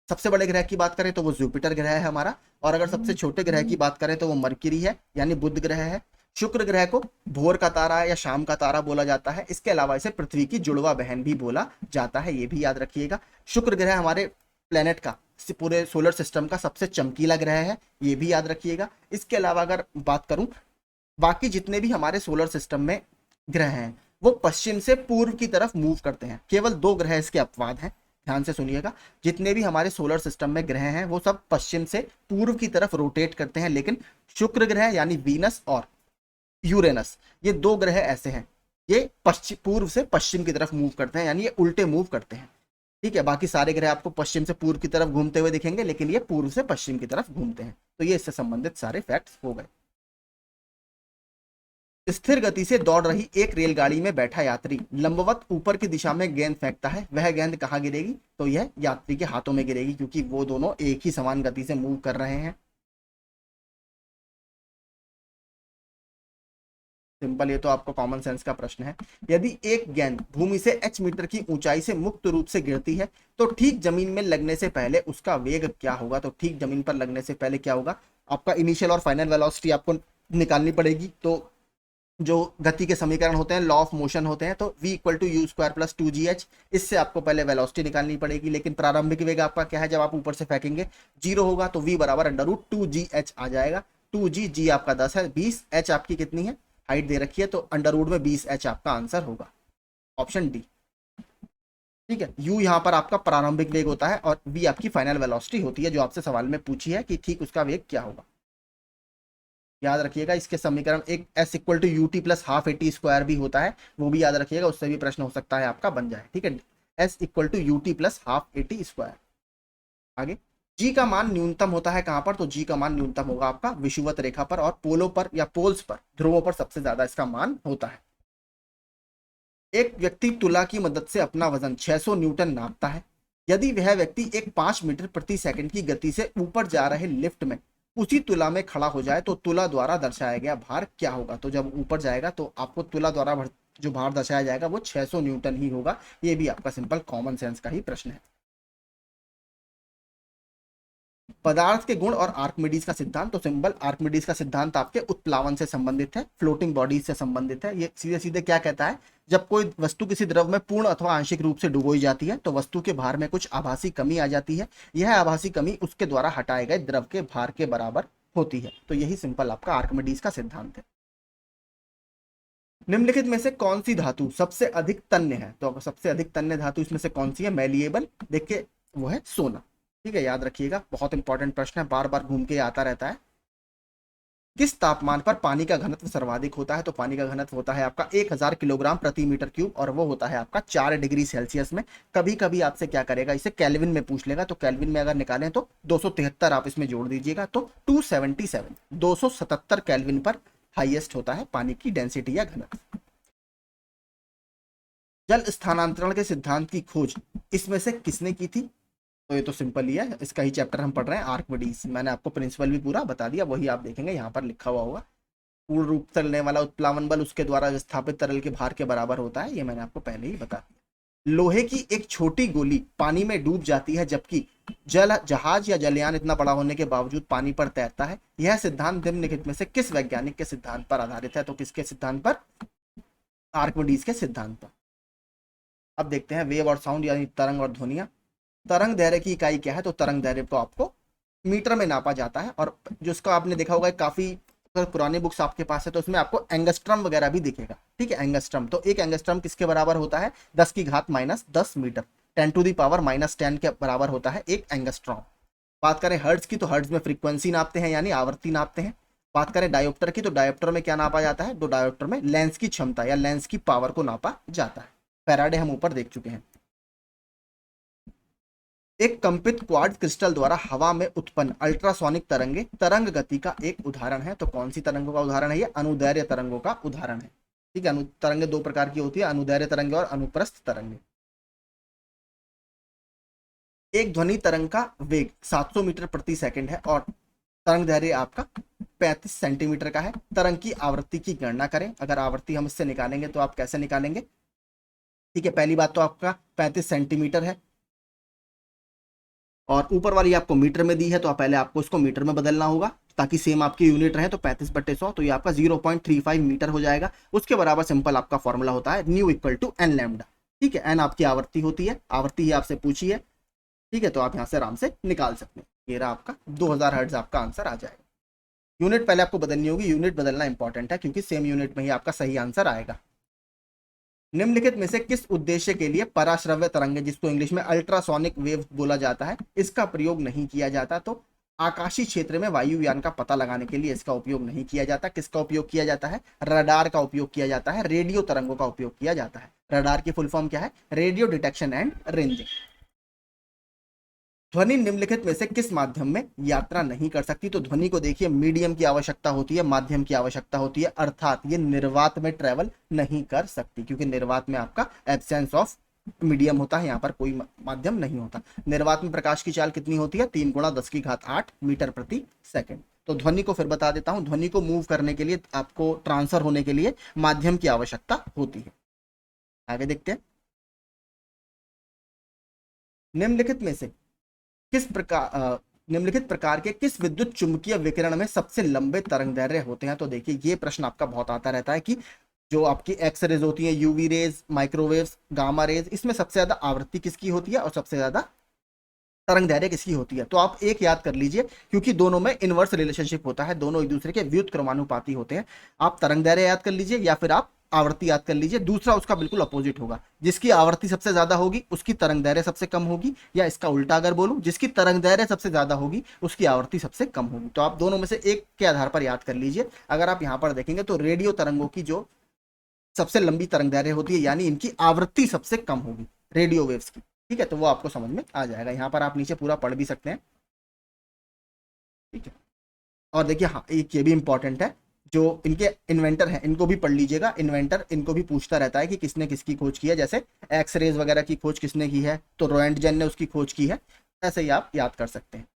सबसे बड़े ग्रह की बात करें तो वो जुपिटर ग्रह है हमारा, और अगर सबसे छोटे ग्रह की बात करें तो वो मर्क्यूरी है यानी बुध ग्रह है। शुक्र ग्रह को भोर का तारा या शाम का तारा बोला जाता है। इसके अलावा इसे पृथ्वी की जुड़वा बहन भी बोला जाता है, ये भी याद रखिएगा। शुक्र ग्रह हमारे प्लेनेट का पूरे सोलर सिस्टम का सबसे चमकीला ग्रह है, ये भी याद रखिएगा। इसके अलावा अगर बात करूं बाकी जितने भी हमारे सोलर सिस्टम में ग्रह हैं वो पश्चिम से पूर्व की तरफ मूव करते हैं। केवल 2 ग्रह इसके अपवाद हैं, ध्यान से सुनिएगा। जितने भी हमारे सोलर सिस्टम में ग्रह हैं वो सब पश्चिम से पूर्व की तरफ रोटेट करते हैं, लेकिन शुक्र ग्रह यानी वीनस और यूरेनस ये 2 ग्रह ऐसे हैं ये पश्चिम पूर्व से पश्चिम की तरफ मूव करते हैं, यानी ये उल्टे मूव करते हैं। ठीक है, बाकी सारे ग्रह आपको पश्चिम से पूर्व की तरफ घूमते हुए दिखेंगे, लेकिन ये पूर्व से पश्चिम की तरफ घूमते हैं। तो ये इससे संबंधित सारे फैक्ट्स हो गए। स्थिर गति से दौड़ रही एक रेलगाड़ी में बैठा यात्री लंबवत ऊपर की दिशा में गेंद फेंकता है, वह गेंद कहाँ गिरेगी? तो यह यात्री के हाथों में गिरेगी, क्योंकि वो दोनों एक ही समान गति से मूव कर रहे हैं। सिंपल, ये तो आपको कॉमन सेंस का प्रश्न है। यदि एक गेंद भूमि से h मीटर की ऊंचाई से मुक्त रूप से गिरती है तो ठीक जमीन में लगने से पहले उसका वेग क्या होगा? तो ठीक जमीन पर लगने से पहले क्या होगा? आपका इनिशियल और फाइनल वेलोसिटी आपको निकालनी पड़ेगी। तो जो गति के समीकरण होते हैं लॉ ऑफ मोशन होते हैं, तो v equal to u square plus 2gh, इससे आपको पहले वेलोसिटी निकालनी पड़ेगी। लेकिन प्रारंभिक वेग आपका क्या है? जब आप ऊपर से फेंकेंगे 0 होगा, तो v बराबर √2gh आ जाएगा। 2g आपका 10 है, 20 h आपकी कितनी है? हाइट दे रखी है, तो अंडर रूट में 20h आपका आंसर होगा। Option D. ठीक है, u यहाँ पर आपका प्रारंभिक वेग होता है और v आपकी फाइनल वेलोसिटी होती है, जो आपसे सवाल में पूछी है कि ठीक उसका वेग क्या होगा। याद रखिएगा इसके समीकरण एक s equal to u t plus half a t square भी होता है, वो भी याद रखिएगा, उससे भी प्रश्न हो सकता है आपका बन जाए। ठीक है, s equal to u t plus half a t square. आगे g का मान न्यूनतम होता है कहां पर? तो g का मान न्यूनतम होगा आपका विषुवत रेखा पर और पोलों पर या पोल्स पर, ध्रुवों पर सबसे ज्यादा इसका मान होता है। एक व्यक्ति तुला की मदद से अपना वजन 600 न्यूटन नापता है। यदि वह व्यक्ति एक 5 मीटर प्रति सेकंड की गति से ऊपर जा रहे लिफ्ट में उसी तुला में खड़ा हो जाए तो तुला द्वारा दर्शाया गया भार क्या होगा। तो जब ऊपर जाएगा तो आपको तुला द्वारा जो भार दर्शाया जाएगा वो 600 न्यूटन ही होगा। ये भी आपका सिंपल कॉमन सेंस का ही प्रश्न है। पदार्थ के गुण और आर्किमिडीज का सिद्धांत। तो सिंबल आर्किमिडीज का सिद्धांत आपके उत्प्लावन से संबंधित है, फ्लोटिंग बॉडीज से संबंधित है। ये सीधे सीधे क्या कहता है, जब कोई वस्तु किसी द्रव में पूर्ण अथवा आंशिक रूप से डुबोई जाती है तो वस्तु के भार में कुछ आभासी कमी आ जाती है। यह आभासी कमी उसके द्वारा हटाए गए द्रव के भार के बराबर होती है। तो यही सिंपल आपका आर्किमिडीज का सिद्धांत है। निम्नलिखित में से कौन सी धातु सबसे अधिक तन्य है। तो सबसे अधिक तन्य धातु इसमें से कौन सी है, मैलिएबल, देखिए वो है सोना। ठीक है, याद रखिएगा, बहुत इंपॉर्टेंट प्रश्न है, बार बार घूम के आता रहता है। किस तापमान पर पानी का घनत्व सर्वाधिक होता है। तो पानी का घनत्व होता है आपका 1000 किलोग्राम प्रति मीटर क्यूब और वो होता है आपका 4 डिग्री सेल्सियस में। कभी कभी आपसे क्या करेगा, इसे केल्विन में पूछ लेगा, तो केल्विन में अगर निकालें तो 273 आप इसमें जोड़ दीजिएगा तो 277 केल्विन पर हाईएस्ट होता है पानी की डेंसिटी या घनत्व। जल स्थानांतरण के सिद्धांत की खोज इसमें से किसने की थी। तो ये तो सिंपल ही है, इसका ही चैप्टर हम पढ़ रहे हैं, आर्किमिडीज। मैंने आपको प्रिंसिपल भी पूरा बता दिया, वही आप देखेंगे यहाँ पर लिखा हुआ होगा। पूर्ण रूप से चलने वाला उत्प्लावन बल उसके द्वारा विस्थापित तरल के भार के बराबर होता है, ये मैंने आपको पहले ही बता दिया। लोहे की एक छोटी गोली पानी में डूब जाती है जबकि जल जहाज या जलयान इतना बड़ा होने के बावजूद पानी पर तैरता है। यह सिद्धांत निम्नलिखित में से किस वैज्ञानिक के सिद्धांत पर आधारित है। तो किसके सिद्धांत पर, आर्किमिडीज के सिद्धांत पर। अब देखते हैं वेव और साउंड यानी तरंग और ध्वनियां। तरंग दैर्घ्य की इकाई क्या है। तो तरंग दैर्घ्य को आपको मीटर में नापा जाता है और जिसको आपने देखा होगा काफी, अगर पुरानी बुक्स आपके पास है तो उसमें आपको एंगस्ट्रम वगैरह भी दिखेगा। ठीक है, एंगस्ट्रम, तो एक एंगस्ट्रम किसके बराबर होता है, 10 की घात -10 मीटर, 10 टू दी पावर -10 के बराबर होता है एक एंगस्ट्रॉम। बात करें हर्ट्ज की तो हर्ट्ज में फ्रीक्वेंसी नापते हैं यानी आवर्ती नापते हैं। बात करें डायोप्टर की तो डायोप्टर में क्या नापा जाता है, तो डायोप्टर में लेंस की क्षमता या लेंस की पावर को नापा जाता है। फैराडे हम ऊपर देख चुके हैं। एक कंपित क्वार्ट्ज क्रिस्टल द्वारा हवा में उत्पन्न अल्ट्रासोनिक तरंगे तरंग गति का एक उदाहरण है। तो कौन सी तरंगों का उदाहरण है, ये अनुदैर्घ्य तरंगों का उदाहरण है। ठीक है, तरंगे दो प्रकार की होती है, अनुदैर्घ्य तरंगे और अनुप्रस्थ तरंगे। एक ध्वनि तरंग का वेग 700 मीटर प्रति सेकंड है और तरंग दैर्घ्य आपका 35 सेंटीमीटर का है। तरंग की आवृत्ति की गणना करें। अगर आवृत्ति हम इससे निकालेंगे तो आप कैसे निकालेंगे। ठीक है, पहली बात तो आपका 35 सेंटीमीटर है और ऊपर वाली आपको मीटर में दी है, तो पहले आपको इसको मीटर में बदलना होगा ताकि सेम आपकी यूनिट रहे। तो 35/100, तो ये आपका 0.35 मीटर हो जाएगा। उसके बराबर सिंपल आपका फॉर्मूला होता है nu equal to n lambda. ठीक है, एन आपकी आवृत्ति होती है, आवृत्ति ही आपसे पूछी है। ठीक है, तो आप यहाँ से आराम से निकाल सकते हैं। ये रहा आपका 2000 हर्ट्ज आपका आंसर आ जाएगा। यूनिट पहले आपको बदलनी होगी, यूनिट बदलना इंपॉर्टेंट है क्योंकि सेम यूनिट में ही आपका सही आंसर आएगा। निम्नलिखित में से किस उद्देश्य के लिए पराश्रव्य तरंगे, जिसको इंग्लिश में अल्ट्रासोनिक वेव बोला जाता है, इसका प्रयोग नहीं किया जाता। तो आकाशीय क्षेत्र में वायुयान का पता लगाने के लिए इसका उपयोग नहीं किया जाता। किसका उपयोग किया जाता है, रडार का उपयोग किया जाता है, रेडियो तरंगों का उपयोग किया जाता है। रडार की फुल फॉर्म क्या है, रेडियो डिटेक्शन एंड रेंजिंग। ध्वनि निम्नलिखित में से किस माध्यम में यात्रा नहीं कर सकती। तो ध्वनि को देखिए मीडियम की आवश्यकता होती है, माध्यम की आवश्यकता होती है, अर्थात ये निर्वात में ट्रेवल नहीं कर सकती क्योंकि निर्वात में आपका एब्सेंस ऑफ मीडियम होता है, यहाँ पर कोई माध्यम नहीं होता। निर्वात में प्रकाश की चाल कितनी होती है, 3 × 10⁸ मीटर प्रति सेकंड। तो ध्वनि को फिर बता देता हूं, ध्वनि को मूव करने के लिए आपको ट्रांसफर होने के लिए माध्यम की आवश्यकता होती है। आगे देखते हैं, निम्नलिखित में से निम्नलिखित प्रकार के किस विद्युत चुंबकीय विकिरण में सबसे लंबे तरंग दैर्घ्य होते हैं। तो देखिए ये प्रश्न आपका बहुत आता रहता है कि जो आपकी एक्स रेज होती है, UV rays, microwaves, gamma rays, इसमें सबसे ज्यादा आवृत्ति किसकी होती है और सबसे ज्यादा तरंग दैर्घ्य किसकी होती है। तो आप एक याद कर लीजिए क्योंकि दोनों में इनवर्स रिलेशनशिप होता है, दोनों एक दूसरे के व्युत्क्रमानुपाती होते हैं। आप तरंग दैर्घ्य याद कर लीजिए या फिर आप आवृत्ति याद कर लीजिए। दूसरा उसका बिल्कुल अपोजिट होगा, जिसकी आवृत्ति सबसे ज्यादा होगी उसकी तरंग दैर्घ्य सबसे कम होगी, या इसका उल्टा अगर बोलूं, जिसकी तरंग दैर्घ्य सबसे ज्यादा होगी उसकी आवृत्ति सबसे कम होगी। तो आप दोनों में से एक के आधार पर याद कर लीजिए। अगर आप यहां पर देखेंगे तो रेडियो तरंगों की जो सबसे लंबी तरंग दैर्घ्य होती है यानी इनकी आवृत्ति सबसे कम होगी रेडियो वेव्स की। ठीक है, तो वो आपको समझ में आ जाएगा। यहाँ पर आप नीचे पूरा पढ़ भी सकते हैं। ठीक है, और देखिए हाँ, एक ये भी इंपॉर्टेंट है, जो इनके इन्वेंटर हैं इनको भी पढ़ लीजिएगा। इन्वेंटर इनको भी पूछता रहता है कि किसने किसकी खोज की है, जैसे एक्स रेज वगैरह की खोज किसने की है, तो रोएंटजन ने उसकी खोज की है। ऐसे ही आप याद कर सकते हैं।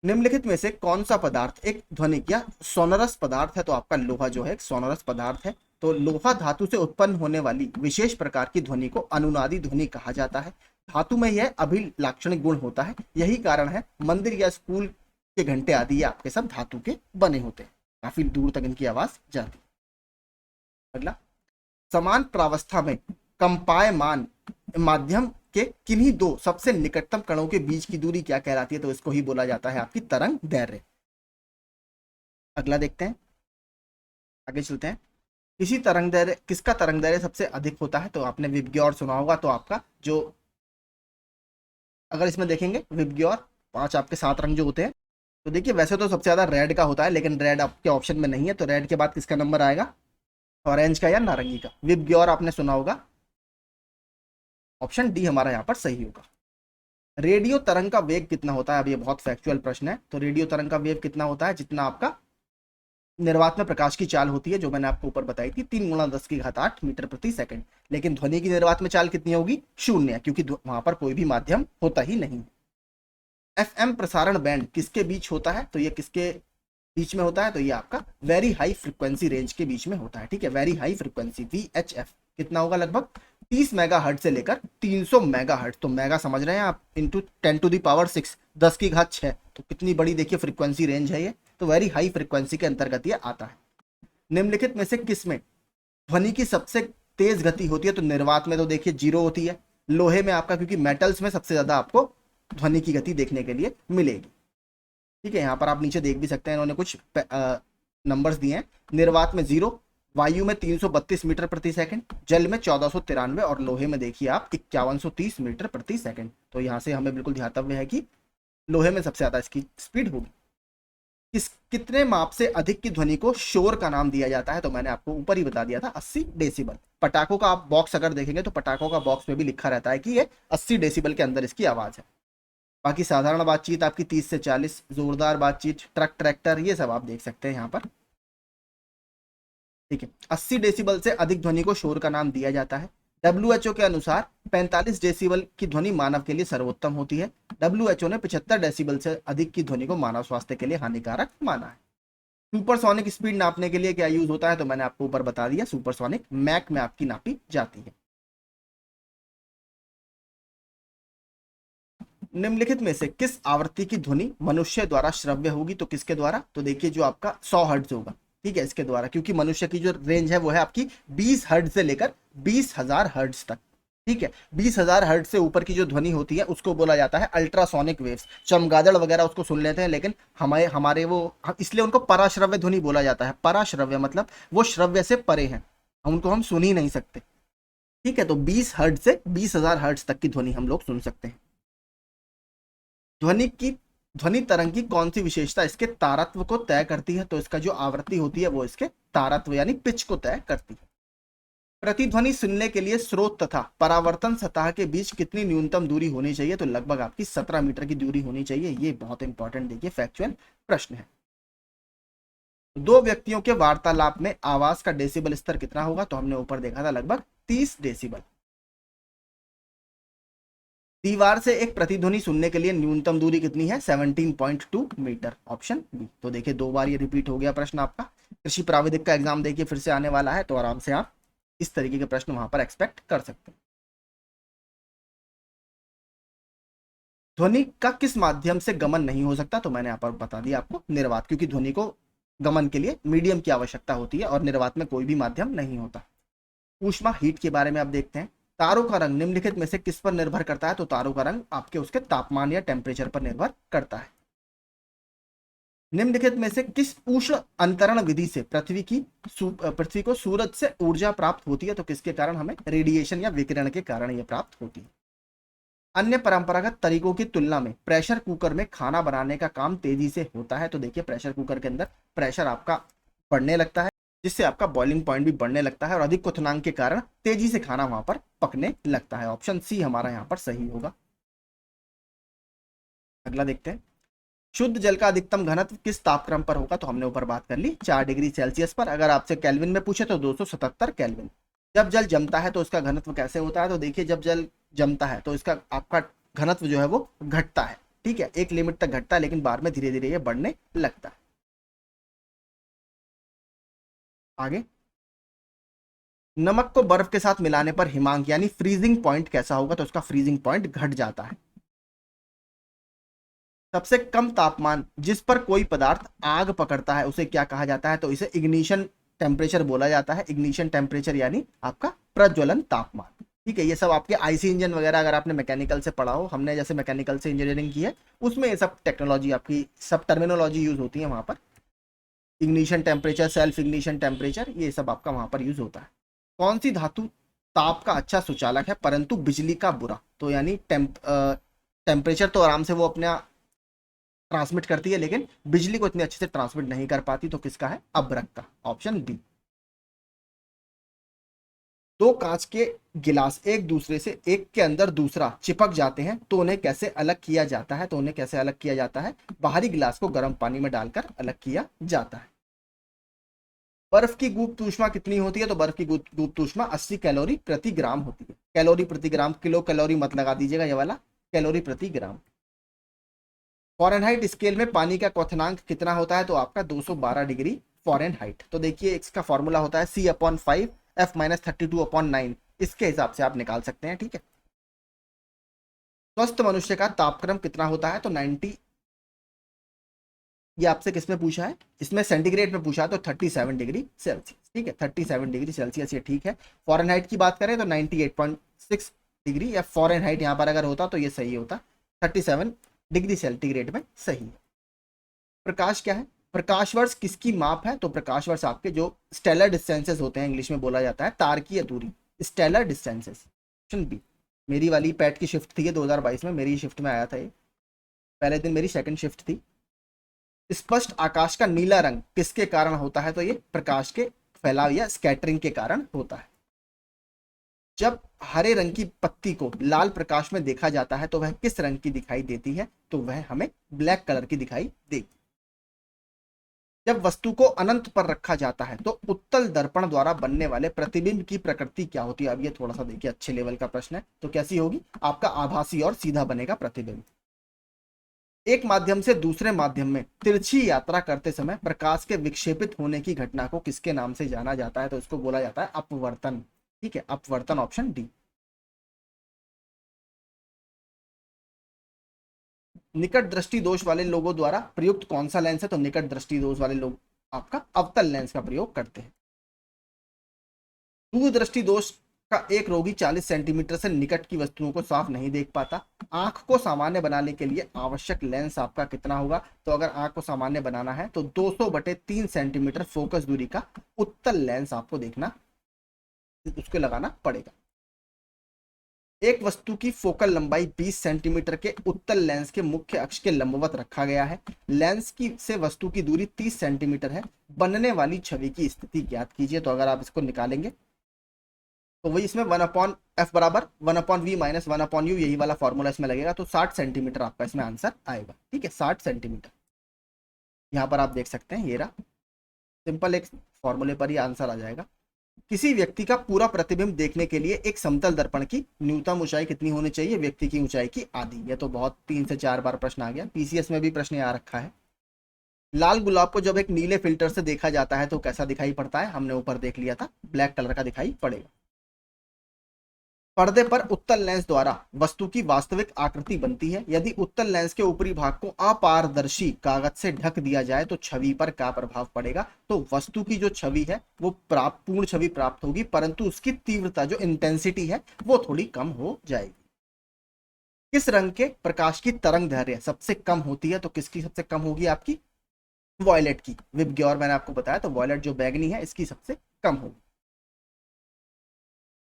निम्नलिखित में से कौन सा पदार्थ एक ध्वनिक या सोनरस पदार्थ है, तो आपका लोहा जो है एक सोनरस पदार्थ है। तो लोहा धातु से उत्पन्न होने वाली विशेष प्रकार की ध्वनि को अनुनादी ध्वनि कहा जाता है। धातु में यह अभिलाक्षणिक गुण होता है, यही कारण है मंदिर या स्कूल के घंटे आदि ये आपके सब धातु के बने होते हैं, काफी दूर तक इनकी आवाज जाती है। अगला, समान प्रावस्था में कंपायमान माध्यम के किन्हीं दो सबसे निकटतम कणों के बीच की दूरी क्या कहलाती है, तो इसको ही बोला जाता है आपकी तरंग दैर्घ्य। अगला देखते हैं, आगे चलते हैं। किसका तरंग दैर्घ्य सबसे अधिक होता है, तो आपने विबग्योर सुना होगा। तो आपका जो, अगर इसमें देखेंगे विबग्योर, 5 आपके 7 रंग जो होते हैं, तो देखिए वैसे तो सबसे ज्यादा रेड का होता है, लेकिन रेड आपके ऑप्शन में नहीं है, तो रेड के बाद किसका नंबर आएगा, ऑरेंज का या नारंगी का। विबग्योर आपने सुना होगा, ऑप्शन डी हमारा यहाँ पर सही होगा। रेडियो तरंग का वेग कितना होता है, अब ये बहुत फैक्चुअल प्रश्न है। तो रेडियो तरंग का वेग कितना होता है, जितना आपका निर्वात में प्रकाश की चाल होती है, जो मैंने आपको ऊपर बताई थी, 3 × 10⁸ मीटर प्रति सेकंड। लेकिन ध्वनि की निर्वात में चाल कितनी होगी, 0 है, क्योंकि वहां पर कोई भी माध्यम होता ही नहीं। एफएम प्रसारण बैंड किसके बीच होता है, तो ये किसके बीच में होता है, तो ये आपका वेरी हाई फ्रिक्वेंसी रेंज के बीच में होता है। ठीक है, वेरी हाई फ्रिक्वेंसी VHF कितना होगा, लगभग 30 मेगाहर्ट्ज से लेकर 300 मेगाहर्ट्ज। तो मेगा समझ रहे हैं आप, इंटू 10⁶ 10⁶ तो कितनी बड़ी देखिए फ्रीक्वेंसी रेंज है ये। तो वेरी हाई फ्रीक्वेंसी के अंतर्गत ये आता है। निम्नलिखित में से किसमें ध्वनि की सबसे तेज गति होती है, तो निर्वात में तो देखिए 0 होती है। लोहे में आपका, क्योंकि मेटल्स में सबसे ज्यादा आपको ध्वनि की गति देखने के लिए मिलेगी। ठीक है, यहाँ पर आप नीचे देख भी सकते हैं, इन्होंने कुछ नंबर्स दिए हैं। निर्वात में 0, वायु में 332 मीटर प्रति सेकंड, जल में 1493 और लोहे में देखिए आप 5130 मीटर प्रति सेकंड। तो यहाँ से हमें बिल्कुल ध्यातव्य है कि लोहे में सबसे ज्यादा इसकी स्पीड होगी। कितने माप से अधिक की ध्वनि को शोर का नाम दिया जाता है, तो मैंने आपको ऊपर ही बता दिया था, 80 डेसिबल। पटाखों का आप बॉक्स अगर देखेंगे तो पटाखों का बॉक्स में भी लिखा रहता है कि ये 80 डेसिबल के अंदर इसकी आवाज है। बाकी साधारण बातचीत आपकी 30 से 40, जोरदार बातचीत, ट्रक, ट्रैक्टर, ये सब आप देख सकते हैं यहाँ पर। ठीक है, 80 डेसिबल से अधिक ध्वनि को शोर का नाम दिया जाता है। WHO के अनुसार 45 डेसिबल की ध्वनि मानव के लिए सर्वोत्तम होती है। WHO ने 75 डेसिबल से अधिक की ध्वनि को मानव स्वास्थ्य के लिए हानिकारक माना है। सुपरसोनिक स्पीड नापने के लिए क्या यूज होता है, तो मैंने आपको ऊपर बता दिया, सुपरसोनिक मैक में आपकी नापी जाती है। निम्नलिखित में से किस आवृत्ति की ध्वनि मनुष्य द्वारा श्रव्य होगी, तो किसके द्वारा, तो देखिए जो आपका 100 हर्ट्ज होगा। ठीक है, इसके द्वारा, क्योंकि मनुष्य की जो रेंज है वो है आपकी 20 हर्ट्ज से लेकर 20,000 हर्ट्ज तक। ठीक है, 20,000 हर्ट्ज से ऊपर की जो ध्वनि होती है उसको बोला जाता है अल्ट्रासोनिक वेव्स। चमगादड़ वगैरह उसको सुन लेते हैं, लेकिन हमारे वो, इसलिए उनको पराश्रव्य ध्वनि बोला जाता है। पराश्रव्य मतलब वो श्रव्य से परे हैं, उनको हम सुन ही नहीं सकते। ठीक है, तो 20 हर्ट्ज से 20,000 हर्ट्ज तक की ध्वनि हम लोग सुन सकते हैं। ध्वनि तरंग की कौन सी विशेषता इसके तारत्व को तय करती है, तो इसका जो आवृत्ति होती है वो इसके तारत्व यानी पिच को तय करती है। प्रतिध्वनि सुनने के लिए स्रोत तथा परावर्तन सतह के बीच कितनी न्यूनतम दूरी होनी चाहिए, तो लगभग आपकी 17 मीटर की दूरी होनी चाहिए। ये बहुत इंपॉर्टेंट देखिए फैक्चुअल प्रश्न है। दो व्यक्तियों के वार्तालाप में आवाज का डेसिबल स्तर कितना होगा, तो हमने ऊपर देखा था लगभग 30 डेसिबल। दीवार से एक प्रतिध्वनि सुनने के लिए न्यूनतम दूरी कितनी है, 17.2 मीटर, ऑप्शन बी। तो देखिए 2 बार ये रिपीट हो गया प्रश्न आपका। कृषि प्राविधिक का एग्जाम देखिए फिर से आने वाला है, तो आराम से आप इस तरीके के प्रश्न वहां पर एक्सपेक्ट कर सकते हैं। ध्वनि का किस माध्यम से गमन नहीं हो सकता, तो मैंने यहाँ पर बता दिया आपको, निर्वात, क्योंकि ध्वनि को गमन के लिए मीडियम की आवश्यकता होती है और निर्वात में कोई भी माध्यम नहीं होता। ऊष्मा हीट के बारे में आप देखते हैं। तारों का रंग निम्नलिखित में से किस पर निर्भर करता है, तो तारों का रंग आपके उसके तापमान या टेम्परेचर पर निर्भर करता है। निम्नलिखित में से किस उष्ण अंतरण विधि से पृथ्वी को सूरज से ऊर्जा प्राप्त होती है, तो किसके कारण हमें रेडिएशन या विकिरण के कारण यह प्राप्त होती है। अन्य परंपरागत तरीकों की तुलना में प्रेशर कुकर में खाना बनाने का काम तेजी से होता है, तो देखिए प्रेशर कुकर के अंदर प्रेशर आपका बढ़ने लगता है, जिससे आपका बॉइलिंग पॉइंट भी बढ़ने लगता है और अधिक क्वथनांक के कारण तेजी से खाना वहां पर पकने लगता है। ऑप्शन सी हमारा यहाँ पर सही होगा। अगला देखते हैं, शुद्ध जल का अधिकतम घनत्व किस तापक्रम पर होगा, तो हमने ऊपर बात कर ली 4 डिग्री सेल्सियस पर। अगर आपसे केल्विन में पूछे तो 277 केल्विन। जब जल जमता है तो उसका घनत्व कैसे होता है, तो देखिए जब जल जमता है तो इसका आपका घनत्व जो है वो घटता है, ठीक है, एक लिमिट तक घटता है, लेकिन बाद में धीरे धीरे ये बढ़ने लगता है। आगे, नमक को बर्फ के साथ मिलाने पर हिमांक यानी फ्रीजिंग पॉइंट कैसा होगा, तो उसका फ्रीजिंग पॉइंट घट जाता है। सबसे कम तापमान जिस पर कोई पदार्थ आग पकड़ता है उसे क्या कहा जाता है, तो इसे इग्निशन टेम्परेचर बोला जाता है। इग्निशन टेम्परेचर यानी आपका प्रज्वलन तापमान, ठीक है। ये सब आपके आईसी इंजन वगैरह अगर आपने मैकेनिकल से पढ़ा हो, हमने जैसे मैकेनिकल से इंजीनियरिंग की है, उसमें ये सब टेक्नोलॉजी आपकी सब टर्मिनोलॉजी यूज होती है वहां पर। Ignition temperature, self ignition temperature, ये सब आपका वहां पर यूज होता है। कौन सी धातु ताप का अच्छा सुचालक है परंतु बिजली का बुरा, तो यानी टेम्परेचर तो आराम से वो अपने ट्रांसमिट करती है, लेकिन बिजली को इतने अच्छे से ट्रांसमिट नहीं कर पाती, तो किसका है, अभ्रक का, ऑप्शन बी। दो कांच के गिलास एक दूसरे से एक के अंदर दूसरा चिपक जाते हैं तो उन्हें कैसे अलग किया जाता है, तो उन्हें कैसे अलग किया जाता है, बाहरी गिलास को गर्म पानी में डालकर अलग किया जाता है। बर्फ की गुप्त ऊष्मा कितनी होती है, तो बर्फ की गुप्त ऊष्मा 80 कैलोरी प्रति ग्राम होती है। कैलोरी प्रति ग्राम, किलो कैलोरी मत लगा दीजिएगा ये वाला, कैलोरी प्रति ग्राम। फॉरेनहाइट स्केल में पानी का क्वथनांक कितना होता है, तो आपका 212 डिग्री फॉरेनहाइट। तो देखिए इसका फॉर्मूला होता है C/5 F-32/9, इसके हिसाब से आप निकाल सकते हैं, ठीक है। स्वस्थ मनुष्य का तापक्रम कितना होता है, तो 90, ये आपसे किसमें पूछा है, इसमें सेंटीग्रेड में पूछा है, तो 37 डिग्री सेल्सियस, ठीक है, 37 डिग्री सेल्सियस, ये ठीक है। फॉरेनहाइट की बात करें तो 98.6 डिग्री, या फॉरेनहाइट यहाँ पर अगर होता तो ये सही होता, 37 डिग्री सेंटीग्रेड में सही है। प्रकाश क्या है, प्रकाश वर्ष किसकी माप है, तो प्रकाश वर्ष आपके जो स्टेलर डिस्टेंसेस होते हैं, इंग्लिश में बोला जाता है तारकीय दूरी, स्टेलर डिस्टेंसेस, ऑप्शन बी। मेरी वाली पैट की शिफ्ट थी ये 2022 में, मेरी शिफ्ट में आया था ये, पहले दिन मेरी सेकंड शिफ्ट थी। स्पष्ट आकाश का नीला रंग किसके कारण होता है, तो ये प्रकाश के फैलाव या स्कैटरिंग के कारण होता है। जब हरे रंग की पत्ती को लाल प्रकाश में देखा जाता है तो वह किस रंग की दिखाई देती है, तो वह हमें ब्लैक कलर की दिखाई देगी। जब वस्तु को अनंत पर रखा जाता है तो उत्तल दर्पण द्वारा बनने वाले प्रतिबिंब की प्रकृति क्या होती है, अब ये थोड़ा सा देखिए अच्छे लेवल का प्रश्न है, तो कैसी होगी, आपका आभासी और सीधा बनेगा प्रतिबिंब। एक माध्यम से दूसरे माध्यम में तिरछी यात्रा करते समय प्रकाश के विक्षेपित होने की घटना को किसके नाम से जाना जाता है, तो इसको बोला जाता है अपवर्तन, ठीक है, अपवर्तन, ऑप्शन डी। निकट दृष्टि दोष वाले लोगों द्वारा प्रयुक्त कौन सा लेंस है, तो निकट दृष्टि दोष वाले लोग आपका अवतल लेंस का प्रयोग करते हैं। दूर दृष्टि दोष का एक रोगी 40 सेंटीमीटर से निकट की वस्तुओं को साफ नहीं देख पाता। आंख को सामान्य बनाने के लिए आवश्यक लेंस आपका कितना होगा, तो अगर आंख को सामान्य बनाना है तो 200/3 सेंटीमीटर फोकस दूरी का उत्तल लेंस आपको देखना, उसको लगाना पड़ेगा। एक वस्तु की फोकल लंबाई 20 सेंटीमीटर के उत्तल लेंस के मुख्य अक्ष के लंबवत रखा गया है। लेंस की से वस्तु की दूरी 30 सेंटीमीटर है। बनने वाली छवि की स्थिति ज्ञात कीजिए, तो अगर आप इसको निकालेंगे तो वही इसमें 1/f बराबर 1/v माइनस 1/u, यही वाला फॉर्मूला इसमें लगेगा, तो 60 सेंटीमीटर आपका इसमें आंसर आएगा, ठीक है, 60 सेंटीमीटर। यहाँ पर आप देख सकते हैं ये रहा, सिंपल एक फॉर्मूले पर ही आंसर आ जाएगा। किसी व्यक्ति का पूरा प्रतिबिंब देखने के लिए एक समतल दर्पण की न्यूनतम ऊंचाई कितनी होनी चाहिए, व्यक्ति की ऊंचाई की आधी। ये तो बहुत 3 से 4 बार प्रश्न आ गया, पीसीएस में भी प्रश्न आ रखा है। लाल गुलाब को जब एक नीले फिल्टर से देखा जाता है तो कैसा दिखाई पड़ता है, हमने ऊपर देख लिया था, ब्लैक कलर का दिखाई पड़ेगा। पर्दे पर उत्तल लेंस द्वारा वस्तु की वास्तविक आकृति बनती है। यदि उत्तल लेंस के ऊपरी भाग को अपारदर्शी कागज से ढक दिया जाए तो छवि पर क्या प्रभाव पड़ेगा, तो वस्तु की जो छवि है वो पूर्ण छवि प्राप्त होगी, परंतु उसकी तीव्रता जो इंटेंसिटी है वो थोड़ी कम हो जाएगी। किस रंग के प्रकाश की तरंग दैर्घ्य सबसे कम होती है, तो किसकी सबसे कम होगी, आपकी वॉयलेट की, विबग्योर मैंने आपको बताया, तो वॉयलेट जो बैगनी है इसकी सबसे कम होगी।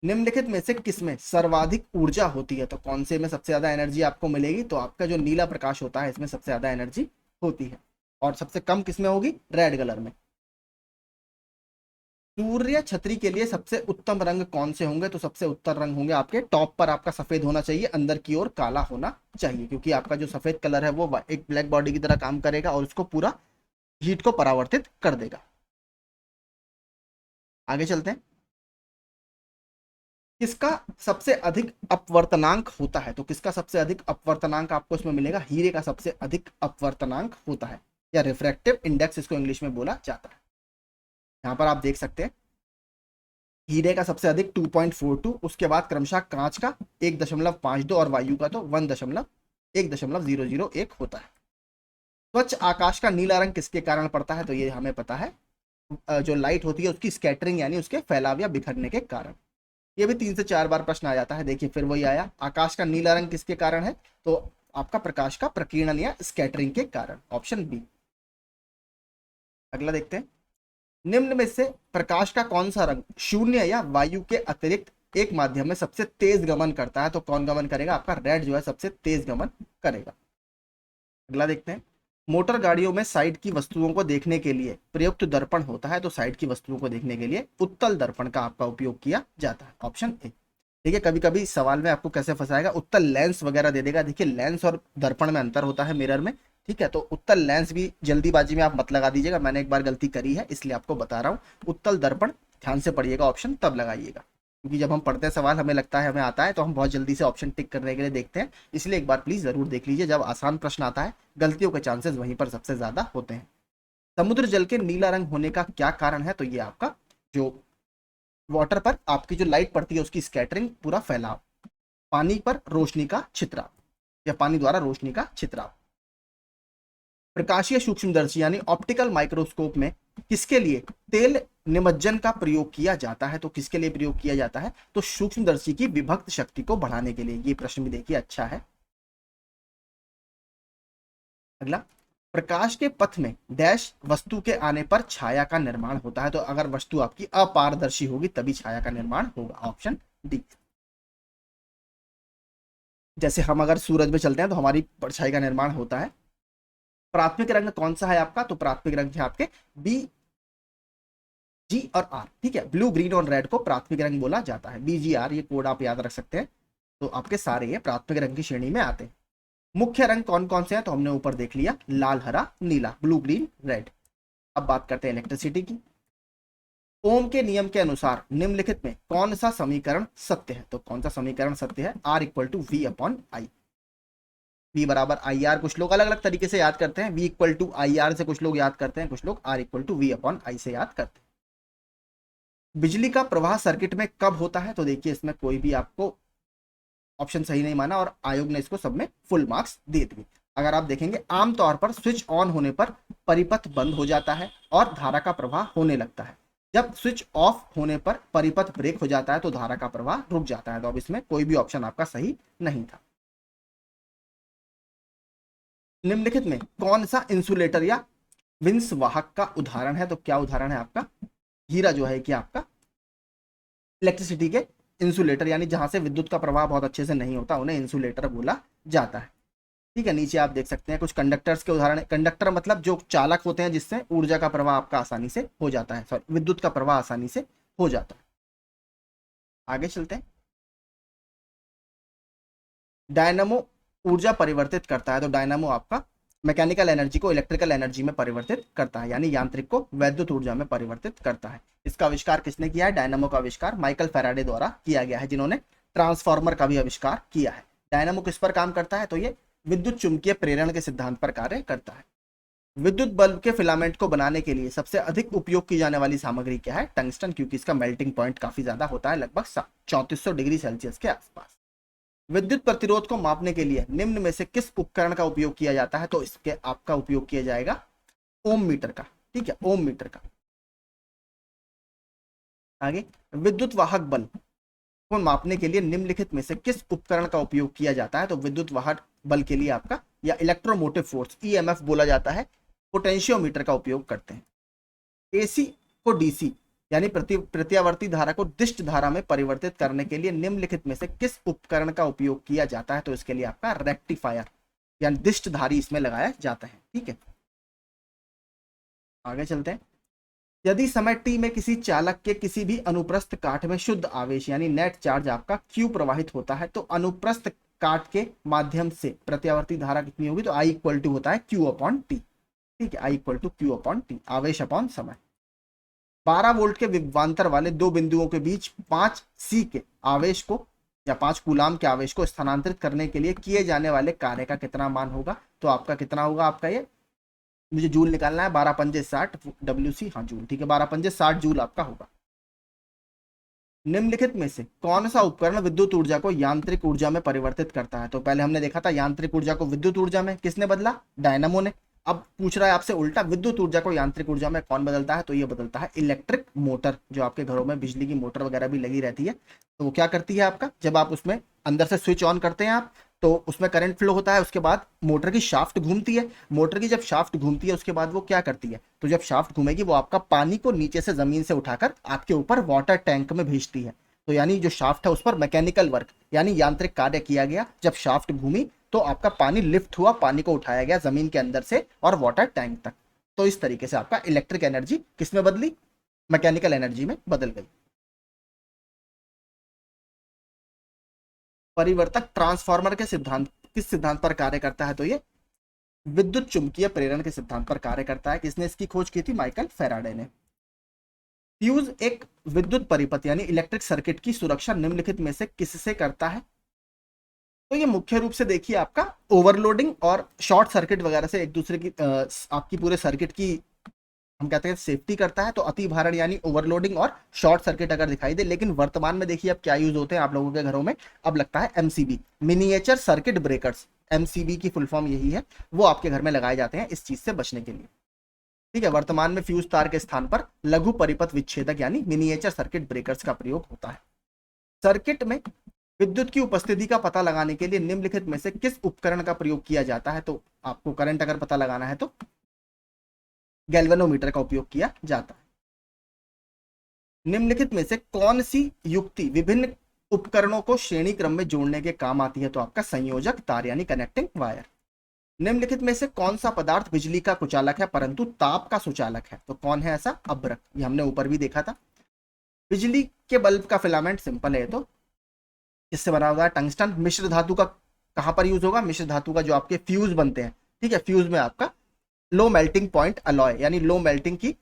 निम्नलिखित में से किसमें सर्वाधिक ऊर्जा होती है, तो कौन से में सबसे ज्यादा एनर्जी आपको मिलेगी, तो आपका जो नीला प्रकाश होता है इसमें सबसे ज्यादा एनर्जी होती है, और सबसे कम किसमें होगी, रेड कलर में। सूर्य छतरी के लिए सबसे उत्तम रंग कौन से होंगे? तो सबसे उत्तम रंग होंगे आपके, टॉप पर आपका सफेद होना चाहिए, अंदर की ओर काला होना चाहिए, क्योंकि आपका जो सफेद कलर है वो एक ब्लैक बॉडी की तरह काम करेगा और उसको पूरा हीट को परावर्तित कर देगा। आगे चलते हैं। किसका सबसे अधिक अपवर्तनांक होता है? तो किसका सबसे अधिक अपवर्तनांक आपको इसमें मिलेगा? हीरे का सबसे अधिक अपवर्तनांक होता है, या रिफ्रैक्टिव इंडेक्स इसको इंग्लिश में बोला जाता है। यहां पर आप देख सकते हैं हीरे का सबसे अधिक 2.42, उसके बाद क्रमशः कांच का 1.52 और वायु का तो 1.1001 होता है। स्वच्छ आकाश का नीला रंग किसके कारण पड़ता है? तो ये हमें पता है, जो लाइट होती है उसकी स्कैटरिंग यानी उसके फैलाव या बिखरने के कारण। ये भी 3 से 4 बार प्रश्न आ जाता है। देखिए फिर वही आया, आकाश का नीला रंग किसके कारण है? तो आपका प्रकाश का प्रकीर्णन या स्कैटरिंग के कारण, ऑप्शन बी। अगला देखते हैं, निम्न में से प्रकाश का कौन सा रंग शून्य या वायु के अतिरिक्त एक माध्यम में सबसे तेज गमन करता है? तो कौन गमन करेगा? आपका रेड जो है सबसे तेज गमन करेगा। अगला देखते हैं, मोटर गाड़ियों में साइड की वस्तुओं को देखने के लिए प्रयुक्त दर्पण होता है, तो साइड की वस्तुओं को देखने के लिए उत्तल दर्पण का आपका उपयोग किया जाता है, ऑप्शन ए। देखिए कभी कभी सवाल में आपको कैसे फंसाएगा, उत्तल लेंस वगैरह दे देगा। देखिए लेंस और दर्पण में अंतर होता है, मिरर में, ठीक है। तो उत्तल लेंस भी जल्दीबाजी में आप मत लगा दीजिएगा, मैंने एक बार गलती करी है इसलिए आपको बता रहा हूँ। उत्तल दर्पण ध्यान से पढ़िएगा, ऑप्शन तब लगाइएगा, क्योंकि जब हम पढ़ते हैं सवाल हमें लगता है हमें आता है तो हम बहुत जल्दी से ऑप्शन टिक करने के लिए देखते हैं, इसलिए एक बार प्लीज जरूर देख लीजिए। जब आसान प्रश्न आता है गलतियों के चांसेस वहीं पर सबसे ज्यादा होते हैं। समुद्र जल के नीला रंग होने का क्या कारण है? तो ये आपका जो वाटर पर आपकी जो लाइट पड़ती है उसकी स्कैटरिंग, पूरा फैलाव, पानी पर रोशनी का छितराव या पानी द्वारा रोशनी का छितराव। प्रकाशीय सूक्ष्मदर्शी यानी ऑप्टिकल माइक्रोस्कोप में किसके लिए तेल निमज्जन का प्रयोग किया जाता है? तो किसके लिए प्रयोग किया जाता है? तो सूक्ष्मदर्शी की विभक्त शक्ति को बढ़ाने के लिए। ये प्रश्न भी देखिए अच्छा है। अगला, प्रकाश के पथ में डैश वस्तु के आने पर छाया का निर्माण होता है। तो अगर वस्तु आपकी अपारदर्शी होगी तभी छाया का निर्माण होगा, ऑप्शन डी। जैसे हम अगर सूरज में चलते हैं तो हमारी परछाई का निर्माण होता है। प्राथमिक रंग कौन सा है आपका? तो प्राथमिक रंग है आपके बी, जी और आर, ठीक है। ब्लू, ग्रीन और रेड को प्राथमिक रंग बोला जाता है, बी, जी, आर, ये कोड आप याद रख सकते हैं। तो आपके सारे ये प्राथमिक रंग की श्रेणी में आते हैं। मुख्य रंग कौन कौन से हैं? तो हमने ऊपर देख लिया, लाल, हरा, नीला, ब्लू, ग्रीन, रेड। अब बात करते हैं इलेक्ट्रिसिटी की। ओम के नियम के अनुसार निम्नलिखित में कौन सा समीकरण सत्य है? तो कौन सा समीकरण सत्य है? R equal to V upon I. V बराबर आई आर, कुछ लोग अलग अलग तरीके से याद करते हैं, V equal to I R से कुछ लोग याद करते हैं, कुछ लोग R equal to V upon I से याद करते हैं। बिजली का प्रवाह सर्किट में कब होता है? तो देखिए इसमें कोई भी आपको ऑप्शन सही नहीं माना और आयोग ने इसको सब में फुल मार्क्स दे दिए। अगर आप देखेंगे आमतौर पर स्विच ऑन होने पर परिपथ बंद हो जाता है और धारा का प्रवाह होने लगता है। जब स्विच ऑफ होने पर परिपथ ब्रेक हो जाता है तो धारा का प्रवाह रुक जाता है। तो अब इसमें कोई भी ऑप्शन आपका सही नहीं था। निम्नलिखित में कौन सा इंसुलेटर या विंस वाहक का उदाहरण है? तो क्या उदाहरण है आपका? हीरा जो है कि आपका इलेक्ट्रिसिटी के इंसुलेटर, यानी जहां से विद्युत का प्रवाह बहुत अच्छे से नहीं होता उन्हें इंसुलेटर बोला जाता है, ठीक है। नीचे आप देख सकते हैं कुछ कंडक्टर्स के उदाहरण। कंडक्टर मतलब जो चालक होते हैं जिससे ऊर्जा का प्रवाह आपका आसानी से हो जाता है, सॉरी विद्युत का प्रवाह आसानी से हो जाता है। आगे चलते हैं। डायनामो ऊर्जा परिवर्तित करता है। तो डायनामो आपका मैकेनिकल एनर्जी को इलेक्ट्रिकल एनर्जी में परिवर्तित करता है, यानी यांत्रिक को वैद्युत ऊर्जा में परिवर्तित करता है। इसका आविष्कार किसने किया है? डायनामो का आविष्कार माइकल फैराडे द्वारा किया गया है, जिन्होंने ट्रांसफार्मर का भी आविष्कार किया है। डायनामो किस पर काम करता है? तो ये विद्युत चुंबकीय प्रेरण के सिद्धांत पर कार्य करता है। विद्युत बल्ब के फिलामेंट को बनाने के लिए सबसे अधिक उपयोग की जाने वाली सामग्री क्या है? टंगस्टन, क्योंकि इसका मेल्टिंग पॉइंट काफी ज्यादा होता है, लगभग 3400 डिग्री सेल्सियस के आसपास। विद्युत प्रतिरोध को मापने के लिए निम्न में से किस उपकरण का उपयोग किया जाता है? तो इसके आपका उपयोग किया जाएगा ओम मीटर का, ठीक है, ओम मीटर का। आगे, विद्युत वाहक बल को मापने के लिए निम्नलिखित में से किस उपकरण का उपयोग किया जाता है? तो विद्युत वाहक बल के लिए आपका, या इलेक्ट्रोमोटिव फोर्स ईएमएफ बोला जाता है, पोटेंशियोमीटर का उपयोग करते हैं। एसी को डीसी यानी प्रत्यावर्ती धारा को दिष्ट धारा में परिवर्तित करने के लिए निम्नलिखित में से किस उपकरण का उपयोग किया जाता है? तो इसके लिए आपका रेक्टिफायर यानी दिष्ट धारी इसमें लगाया जाता है, ठीक है। आगे चलते हैं। यदि समय t में किसी चालक के किसी भी अनुप्रस्थ काट में शुद्ध आवेश यानी नेट चार्ज आपका q प्रवाहित होता है, तो अनुप्रस्थ काट के माध्यम से प्रत्यावर्ती धारा कितनी होगी, तो I इक्वल टू होता है Q अपॉन टी। ठीक है, I equal to Q upon T, आवेश अपॉन समय। 12 वोल्ट के विभवांतर वाले दो बिंदुओं के बीच 5 C के आवेश को या 5 कूलाम के आवेश को स्थानांतरित करने के लिए किए जाने वाले कार्य का कितना मान होगा, तो आपका कितना होगा, आपका ये मुझे जूल निकालना है, 12 पंजे 60 WC, हाँ जूल, ठीक है, 12 पंजे 60 जूल आपका होगा। निम्नलिखित में से कौन सा उपकरण विद्युत ऊर्जा को यांत्रिक ऊर्जा में परिवर्तित करता है, तो पहले हमने देखा था यांत्रिक ऊर्जा को विद्युत ऊर्जा में किसने बदला, डायनामो ने। अब पूछ रहा है आपसे उल्टा, विद्युत ऊर्जा को यांत्रिक ऊर्जा में कौन बदलता है, तो ये बदलता है इलेक्ट्रिक मोटर। जो आपके घरों में बिजली की मोटर वगैरह भी लगी रहती है, तो वो क्या करती है आपका, जब आप उसमें अंदर से स्विच ऑन करते हैं आप, तो उसमें करंट फ्लो होता है, उसके बाद मोटर की शाफ्ट घूमती है। मोटर की जब शाफ्ट घूमती है उसके बाद वो क्या करती है, तो जब शाफ्ट घूमेगी वो आपका पानी को नीचे से जमीन से उठाकर आपके ऊपर वाटर टैंक में भेजती है। तो यानी जो शाफ्ट है उस पर मैकेनिकल वर्क यानी यांत्रिक कार्य किया गया। जब शाफ्ट घूमी तो आपका पानी लिफ्ट हुआ, पानी को उठाया गया जमीन के अंदर से और वाटर टैंक तक। तो इस तरीके से आपका इलेक्ट्रिक एनर्जी किसमें बदली, मैकेनिकल एनर्जी में बदल गई। परिवर्तक ट्रांसफार्मर के सिद्धांत किस सिद्धांत पर कार्य करता है, तो ये विद्युत चुंबकीय प्रेरण के सिद्धांत पर कार्य करता है। किसने इसकी खोज की थी, माइकल फैराडे ने। फ्यूज एक विद्युत परिपथ यानी इलेक्ट्रिक सर्किट की सुरक्षा निम्नलिखित में से किससे करता है, तो ये मुख्य रूप से देखिए आपका ओवरलोडिंग और शॉर्ट सर्किट वगैरह से एक दूसरे की आपकी पूरे सर्किट की हम कहते हैं सेफ्टी करता है। तो अति भारण यानी ओवरलोडिंग और शॉर्ट सर्किट अगर दिखाई दे, लेकिन वर्तमान में देखिए अब क्या यूज होते हैं आप लोगों के घरों में, अब लगता है MCB, miniature circuit breakers. MCB की फुल फॉर्म यही है, वो आपके घर में लगाए जाते हैं इस चीज से बचने के लिए। ठीक है, वर्तमान में फ्यूज तार के स्थान पर लघु परिपथ विच्छेदक यानी मिनिएचर सर्किट ब्रेकर्स का प्रयोग होता है। सर्किट में विद्युत की उपस्थिति का पता लगाने के लिए निम्नलिखित में से किस उपकरण का प्रयोग किया जाता है, तो आपको करंट अगर पता लगाना है तो गैल्वेनोमीटर का उपयोग किया जाता है। निम्नलिखित में से कौन सी युक्ति विभिन्न उपकरणों को श्रेणी क्रम में जोड़ने के काम आती है, तो आपका संयोजक तार यानी कनेक्टिंग वायर। निम्नलिखित में से कौन सा पदार्थ बिजली का कुचालक है परंतु ताप का सुचालक है, तो कौन है ऐसा, अभ्रक। ये हमने ऊपर भी देखा था। बिजली के बल्ब का फिलामेंट सिंपल है, तो इससे बना हुआ है टंगस्टन। मिश्र धातु का कहां पर यूज होगा, मिश्र धातु का जो आपके फ्यूज बनते हैं, ठीक है, फ्यूज में आपका लो मेल्टिंग पॉइंट अलॉय यानी लो मेल्टिंग की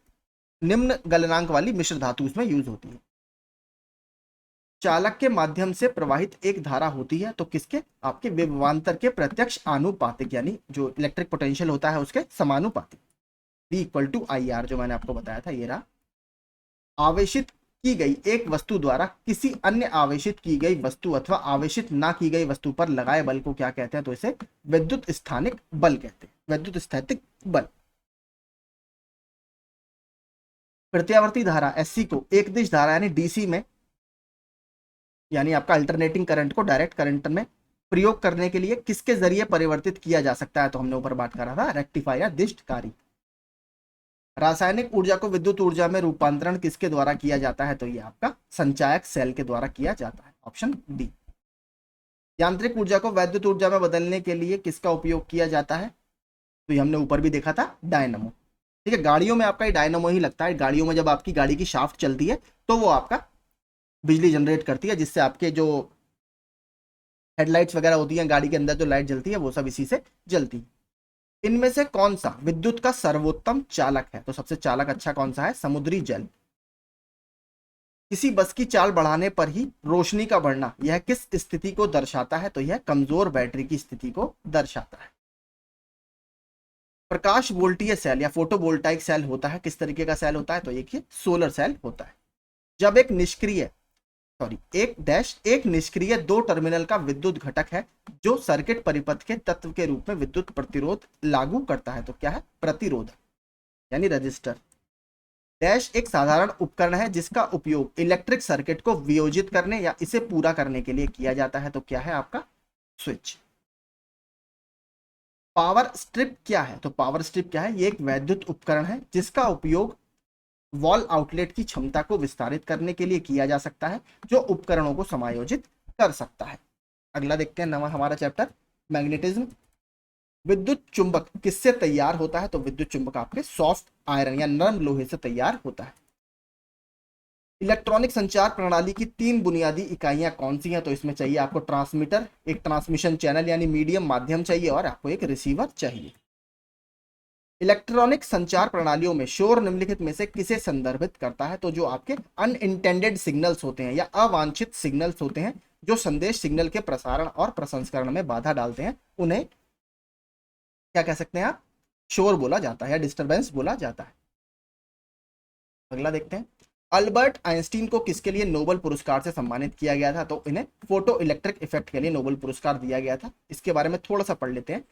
निम्न गलनांक वाली मिश्र धातु उसमें यूज होती है। चालक के माध्यम से प्रवाहित एक धारा होती है, तो किसके, आपके विभवांतर के प्रत्यक्ष आनुपातिक यानी जो इलेक्ट्रिक पोटेंशियल होता है उसके समानुपातिक। V equal to I R, जो मैंने आपको बताया था ये रहा। आवेशित की गई एक वस्तु द्वारा किसी अन्य आवेशित की गई वस्तु अथवा आवेशित ना की गई वस्तु पर लगाए बल को क्या कहते हैं, तो इसे विद्युत स्थानिक बल कहते हैं, विद्युत स्थैतिक बल। प्रत्यावर्ती धारा एससी को एक दिश धारा यानी डीसी में यानी आपका अल्टरनेटिंग करंट को डायरेक्ट करंट में प्रयोग करने के लिए किसके जरिए परिवर्तित किया जा सकता है, तो हमने ऊपर बात करा था रेक्टिफायर दिष्टकारी। रासायनिक ऊर्जा को विद्युत ऊर्जा में रूपांतरण किसके द्वारा किया जाता है, तो ये आपका संचायक सेल के द्वारा किया जाता है, ऑप्शन डी। यांत्रिक ऊर्जा को वैद्युत ऊर्जा में बदलने के लिए किसका उपयोग किया जाता है, तो ये हमने ऊपर भी देखा था डायनामो। ठीक है, गाड़ियों में आपका डायनामो ही लगता है। गाड़ियों में जब आपकी गाड़ी की शाफ्ट चलती है तो वो आपका बिजली जनरेट करती है, जिससे आपके जो हेडलाइट्स वगैरह होती हैं गाड़ी के अंदर जो लाइट जलती है वो सब इसी से जलती है। इनमें से कौन सा विद्युत का सर्वोत्तम चालक है, तो सबसे चालक अच्छा कौन सा है, समुद्री जल। किसी बस की चाल बढ़ाने पर ही रोशनी का बढ़ना यह किस स्थिति को दर्शाता है, तो यह कमजोर बैटरी की स्थिति को दर्शाता है। प्रकाश वोल्टीय सेल या फोटोवोल्टाइक सेल होता है, किस तरीके का सेल होता है, तो एक सोलर सेल होता है। जब एक निष्क्रिय दो टर्मिनल का विद्युत घटक है जो सर्किट परिपथ के तत्व के रूप में विद्युत प्रतिरोध लागू करता है, तो क्या है, प्रतिरोध यानी रजिस्टर। डैश एक साधारण उपकरण है जिसका उपयोग इलेक्ट्रिक सर्किट को वियोजित करने या इसे पूरा करने के लिए किया जाता है, तो क्या है आपका, स्विच। पावर स्ट्रिप क्या है, तो पावर स्ट्रिप क्या है, ये एक वैद्युत उपकरण है जिसका उपयोग वॉल आउटलेट की क्षमता को विस्तारित करने के लिए किया जा सकता है, जो उपकरणों को समायोजित कर सकता है। अगला देखते हैं नवा हमारा चैप्टर मैग्नेटिज्म। विद्युत चुंबक किससे तैयार होता है, तो विद्युत चुंबक आपके सॉफ्ट आयरन या नरम लोहे से तैयार होता है। इलेक्ट्रॉनिक संचार प्रणाली की 3 बुनियादी इकाइयां कौन सी हैं? तो इसमें चाहिए आपको ट्रांसमीटर, एक ट्रांसमिशन चैनल यानी मीडियम माध्यम चाहिए, और आपको एक रिसीवर चाहिए। इलेक्ट्रॉनिक संचार प्रणालियों में शोर निम्नलिखित में से किसे संदर्भित करता है? तो जो आपके अनइंटेंडेड सिग्नल्स होते हैं या अवांछित सिग्नल्स होते हैं, जो संदेश सिग्नल के प्रसारण और प्रसंस्करण में बाधा डालते हैं, उन्हें क्या कह सकते हैं आप? शोर बोला जाता है या डिस्टरबेंस बोला जाता है। अगला देखते हैं, अल्बर्ट आइंस्टीन को किसके लिए नोबेल पुरस्कार से सम्मानित किया गया था? तो इन्हें फोटो इलेक्ट्रिक इफेक्ट के लिए नोबेल पुरस्कार दिया गया था। इसके बारे में थोड़ा सा पढ़ लेते हैं।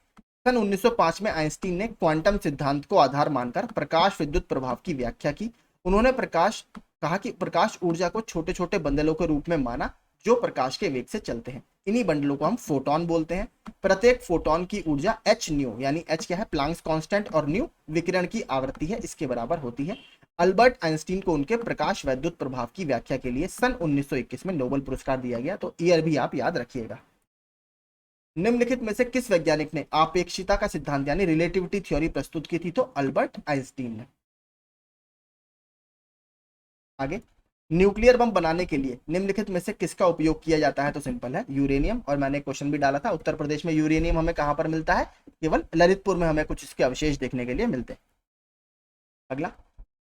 सन 1905 में आइंस्टीन ने क्वांटम सिद्धांत को आधार मानकर प्रकाश विद्युत प्रभाव की व्याख्या की। उन्होंने कहा कि प्रकाश ऊर्जा को छोटे छोटे बंडलों के रूप में माना जो प्रकाश के वेग से चलते हैं। इन्हीं बंडलों को हम फोटोन बोलते हैं। प्रत्येक फोटोन की ऊर्जा एच न्यू, यानी एच क्या है? प्लांक्स कांस्टेंट, और न्यू विकिरण की आवृत्ति है, इसके बराबर होती है। अल्बर्ट आइंस्टीन को उनके प्रकाश वैद्युत प्रभाव की व्याख्या के लिए सन 1921 में नोबेल पुरस्कार दिया गया। तो ईयर भी आप याद रखिएगा। निम्नलिखित में से किस वैज्ञानिक ने आपेक्षिकता का सिद्धांत यानी रिलेटिविटी थ्योरी प्रस्तुत की थी? तो अल्बर्ट आइंस्टीन ने। आगे, न्यूक्लियर बम बनाने के लिए निम्नलिखित में से किसका उपयोग किया जाता है? तो सिंपल है, यूरेनियम। और मैंने क्वेश्चन भी डाला था, उत्तर प्रदेश में यूरेनियम हमें कहां पर मिलता है? केवल ललितपुर में हमें कुछ इसके अवशेष देखने के लिए मिलते हैं। अगला,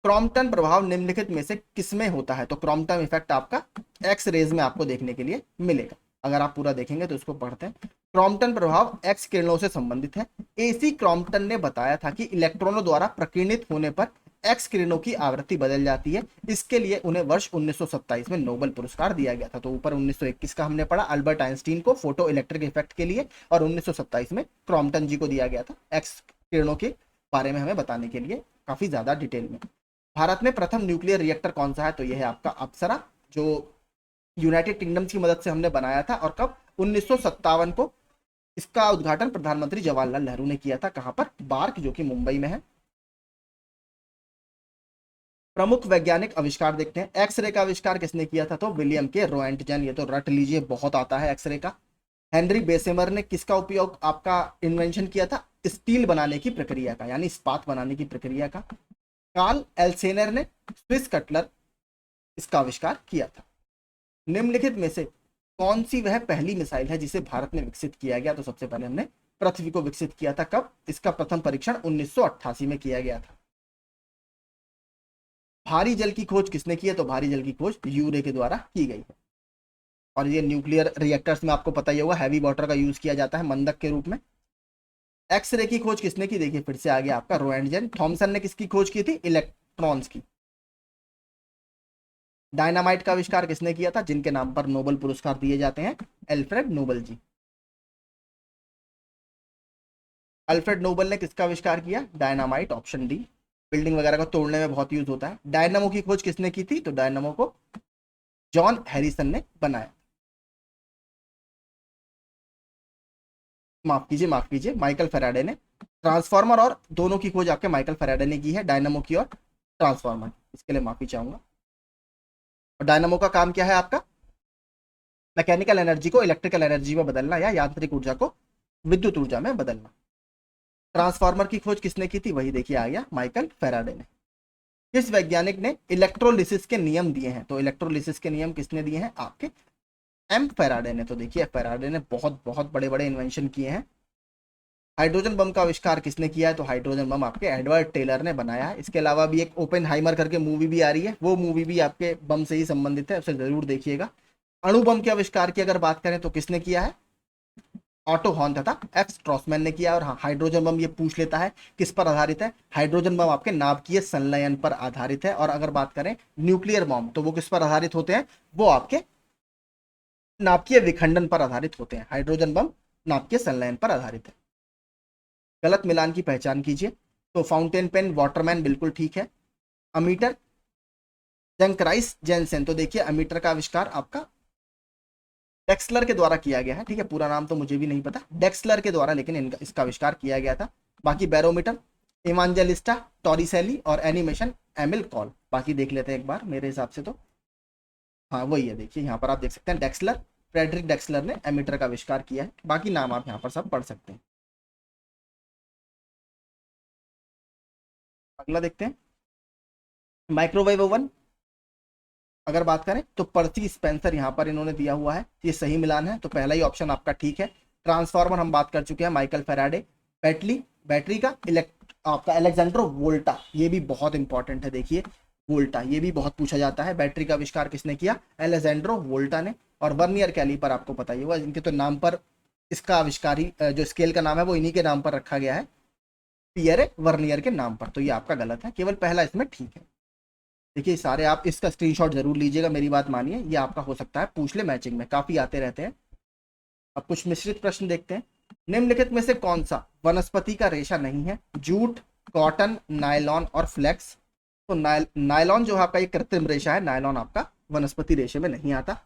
क्रॉम्पटन प्रभाव निम्नलिखित में से किसमें होता है? तो क्रॉम्पटन इफेक्ट आपका एक्स रेज में आपको देखने के लिए मिलेगा। अगर आप पूरा देखेंगे तो इसको पढ़ते हैं। क्रॉम्पटन प्रभाव एक्स किरणों से संबंधित है। एसी क्रॉम्पटन ने बताया था कि इलेक्ट्रॉनों द्वारा प्रकीर्णित होने पर एक्स किरणों की आवृत्ति बदल जाती है। इसके लिए उन्हें वर्ष 1927 में नोबेल पुरस्कार दिया गया था। तो ऊपर 1921 का हमने पढ़ा, अल्बर्ट आइंस्टीन को फोटो इलेक्ट्रिक इफेक्ट के लिए, और 1927 में क्रॉम्पटन जी को दिया गया था एक्स किरणों के बारे में हमें बताने के लिए काफी ज्यादा डिटेल में। भारत में प्रथम न्यूक्लियर रिएक्टर कौन सा है? तो यह है आपका अप्सरा, जो यूनाइटेड किंगडम की मदद से हमने बनाया था। और कब? 1957 को। इसका उद्घाटन प्रधानमंत्री जवाहरलाल नेहरू ने किया था। कहां पर? बार्क, जो कि मुंबई में है। प्रमुख वैज्ञानिक आविष्कार देखते हैं। एक्सरे का आविष्कार किसने किया था? तो विलियम के रोएंटजन। ये तो रट लीजिए, बहुत आता है एक्सरे का। हेनरी बेसेमर ने किसका उपयोग आपका इन्वेंशन किया था? स्टील बनाने की प्रक्रिया का, यानी इस्पात बनाने की प्रक्रिया का। कार्ल एल्सेनर ने स्विस कटलर इसका आविष्कार किया था। निम्नलिखित में से कौन सी वह पहली मिसाइल है जिसे भारत में विकसित किया गया? तो सबसे पहले हमने पृथ्वी को विकसित किया था। कब? इसका प्रथम परीक्षण 1988 में किया गया था। भारी जल की खोज किसने की है? तो भारी जल की खोज यूरे के द्वारा की गई है। और ये न्यूक्लियर रिएक्टर्स में आपको पता ही होगा, हैवी वाटर का यूज किया जाता है मंदक के रूप में। एक्सरे की खोज किसने की? देखिए फिर से आ गया आपका रोएंटजन। थॉमसन ने किसकी खोज की थी? इलेक्ट्रॉन्स की। डायनामाइट का आविष्कार किसने किया था? जिनके नाम पर नोबेल पुरस्कार दिए जाते हैं, अल्फ्रेड नोबेल जी। अल्फ्रेड नोबेल ने किसका आविष्कार किया? Dynamite, option D. बिल्डिंग वगैरह को तोड़ने में बहुत यूज होता है। डायनामो की खोज किसने की थी? तो डायनामो को जॉन हैरिसन ने बनाया। माफ कीजिए, माइकल फेराडे ने। ट्रांसफार्मर और दोनों की खोज आपके माइकल फेराडे ने की है, डायनामो की और ट्रांसफार्मर। इसके लिए माफी चाहूंगा। और डायनामो का काम क्या है आपका? मैकेनिकल एनर्जी को इलेक्ट्रिकल एनर्जी में बदलना या यांत्रिक ऊर्जा को विद्युत ऊर्जा में बदलना। ट्रांसफार्मर की खोज किसने की थी? वही देखिए आ गया, माइकल फेराडे ने। किस वैज्ञानिक ने इलेक्ट्रोलिसिस के नियम दिए हैं? तो इलेक्ट्रोलिसिस के नियम किसने दिए हैं? आपके एम फेराडे ने। तो देखिए फेराडे ने बहुत बहुत बड़े बड़े इन्वेंशन किए हैं। हाइड्रोजन बम का आविष्कार किसने किया है? तो हाइड्रोजन बम आपके एडवर्ड टेलर ने बनाया है। इसके अलावा भी एक ओपेनहाइमर करके मूवी भी आ रही है, वो मूवी भी आपके बम से ही संबंधित है, उसे जरूर देखिएगा। अणु बम के आविष्कार की अगर बात करें तो किसने किया है? ऑटो हॉर्न तथा एफ स्ट्रॉसमैन ने किया। और हाँ, हाइड्रोजन बम ये पूछ लेता है किस पर आधारित है? हाइड्रोजन बम आपके नाभिकीय संलयन पर आधारित है। और अगर बात करें न्यूक्लियर बम, तो वो किस पर आधारित होते हैं? वो आपके नाभिकीय विखंडन पर आधारित होते हैं। हाइड्रोजन बम नाभिकीय संलयन पर आधारित है। गलत मिलान की पहचान कीजिए। तो फाउंटेन पेन, वाटरमैन बिल्कुल ठीक है। अमीटर, जंकराइस जेनसेन। तो देखिए अमीटर का आविष्कार आपका डेक्सलर के द्वारा किया गया है। ठीक है, पूरा नाम तो मुझे भी नहीं पता, डेक्सलर के द्वारा लेकिन इसका आविष्कार किया गया था। बाकी बैरोमीटर इवांजेलिस्टा टॉरिसेली, और एनिमेशन एमिल कॉल। बाकी देख लेते हैं एक बार, मेरे हिसाब से तो हाँ वही है। देखिए यहाँ पर आप देख सकते हैं डेक्सलर, फ्रेडरिक डेक्सलर ने एमीटर का आविष्कार किया है। बाकी नाम आप यहाँ पर सब पढ़ सकते हैं। अगला देखते हैं, माइक्रोवेव ओवन अगर बात करें तो पर्सी स्पेंसर यहाँ पर इन्होंने दिया हुआ है, ये सही मिलान है, तो पहला ही ऑप्शन आपका ठीक है। ट्रांसफार्मर हम बात कर चुके हैं, माइकल फैराडे। बैटरी का आपका अलेक्जेंड्रो वोल्टा, ये भी बहुत इंपॉर्टेंट है, देखिए वोल्टा ये भी बहुत पूछा जाता है। बैटरी का आविष्कार किसने किया? अलेक्जेंड्रो वोल्टा ने। और वर्नियर कैलिपर आपको पता ही होगा, इनके तो नाम पर इसका आविष्कारी जो स्केल का नाम है वो इन्हीं के नाम पर रखा गया है, पियरे वर्नियर के नाम पर। तो ये आपका गलत है, केवल पहला इसमें ठीक है। देखिए सारे आप इसका स्क्रीनशॉट जरूर लीजिएगा, मेरी बात मानिए, ये आपका हो सकता है पूछ ले मैचिंग में, काफी आते रहते हैं। अब कुछ मिश्रित प्रश्न देखते हैं। निम्नलिखित में से कौन सा वनस्पति का रेशा नहीं है? जूट, कॉटन, नायलॉन और फ्लेक्स। तो नायलॉन जो है आपका एक कृत्रिम रेशा है, नायलॉन आपका वनस्पति रेशे में नहीं आता।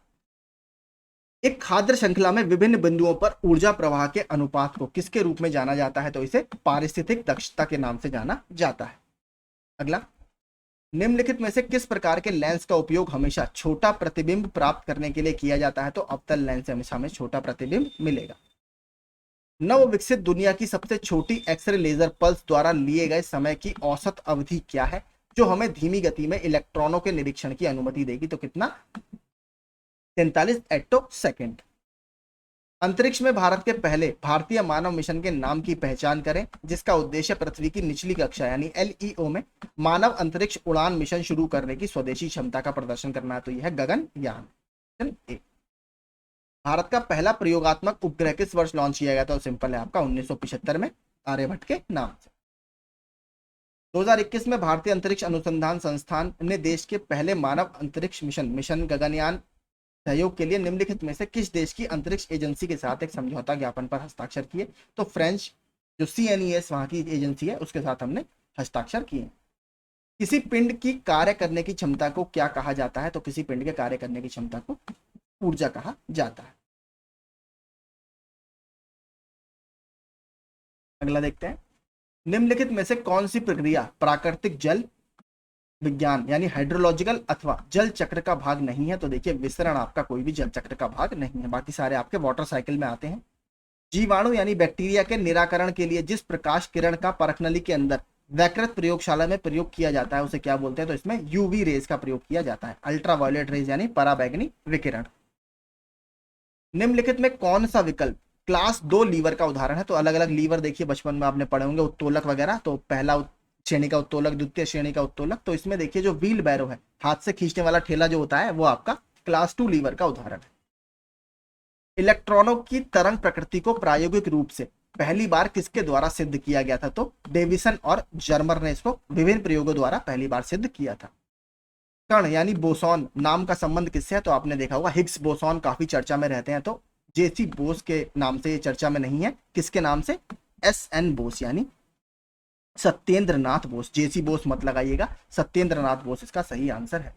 एक खाद्य श्रृंखला में विभिन्न बिंदुओं पर ऊर्जा प्रवाह के अनुपात को किसके रूप में जाना जाता है? तो इसे पारिस्थितिक दक्षता के नाम से जाना जाता है। अगला, निम्नलिखित में से किस प्रकार के लेंस का उपयोग हमेशा छोटा प्रतिबिंब प्राप्त करने के लिए किया जाता है? तो अवतल लेंस से हमेशा हमें छोटा प्रतिबिंब मिलेगा। नव विकसित दुनिया की सबसे छोटी एक्सरे लेजर पल्स द्वारा लिए गए समय की औसत अवधि क्या है, जो हमें धीमी गति में इलेक्ट्रॉनों के निरीक्षण की अनुमति देगी? तो कितना? 43 एटोसेकंड। अंतरिक्ष में भारत के पहले भारतीय मानव मिशन के नाम की पहचान करें, जिसका उद्देश्य पृथ्वी की निचली कक्षा यानी LEO में मानव अंतरिक्ष उड़ान मिशन शुरू करने की स्वदेशी क्षमता का प्रदर्शन करना है। तो यह है गगनयान। भारत का पहला प्रयोगात्मक उपग्रह किस वर्ष लॉन्च किया गया था? तो सिंपल है आपका 1975 में, आर्यभट्ट के नाम से। 2021 में भारतीय अंतरिक्ष अनुसंधान संस्थान ने देश के पहले मानव अंतरिक्ष मिशन गगनयान सहयोग के लिए निम्नलिखित में से किस देश की अंतरिक्ष एजेंसी के साथ एक समझौता ज्ञापन पर हस्ताक्षर किए? तो फ्रेंच जो CNES वहां की एजेंसी है उसके साथ हमने हस्ताक्षर किए। किसी पिंड की कार्य करने की क्षमता को क्या कहा जाता है? तो किसी पिंड के कार्य करने की क्षमता को ऊर्जा कहा जाता है। अगला देखते हैं, निम्नलिखित में से कौन सी प्रक्रिया प्राकृतिक जल विज्ञान यानी हाइड्रोलॉजिकल अथवा जल चक्र का भाग नहीं है? तो देखिए विसरण आपका कोई भी जल चक्र का भाग नहीं है, बाकी सारे आपके वाटर साइकिल में आते हैं। जीवाणु यानी बैक्टीरिया के निराकरण के लिए जिस प्रकाश किरण का परखनली के अंदर वैकृत प्रयोगशाला में प्रयोग किया जाता है उसे क्या बोलते हैं? तो इसमें UV रेज का प्रयोग किया जाता है, अल्ट्रावायलेट रेज यानी पराबैंगनी विकिरण। निम्नलिखित में कौन सा विकल्प क्लास 2 लीवर का उदाहरण है? तो अलग अलग लीवर देखिए बचपन में आपने पढ़े होंगे, उत्तोलक वगैरह। तो पहला श्रेणी का उत्तोलक, द्वितीय श्रेणी का उत्तोलक। तो इसमें देखिए जो व्हील बैरो है, हाथ से खींचने वाला ठेला जो होता है, वो आपका क्लास 2 लीवर का उदाहरण है। इलेक्ट्रॉनों की तरंग प्रकृति को प्रायोगिक रूप से पहली बार किसके द्वारा सिद्ध किया गया था? तो डेविसन और जर्मर ने इसको विभिन्न प्रयोगों द्वारा पहली बार सिद्ध किया था। कण यानी बोसॉन नाम का संबंध किससे है? तो आपने देखा होगा हिग्स बोसॉन काफी चर्चा में रहते हैं, तो JC बोस के नाम से ये चर्चा में नहीं है, किसके नाम से? SN बोस यानी सत्येंद्रनाथ बोस। JC बोस मत लगाइएगा, सत्येंद्रनाथ बोस इसका सही आंसर है।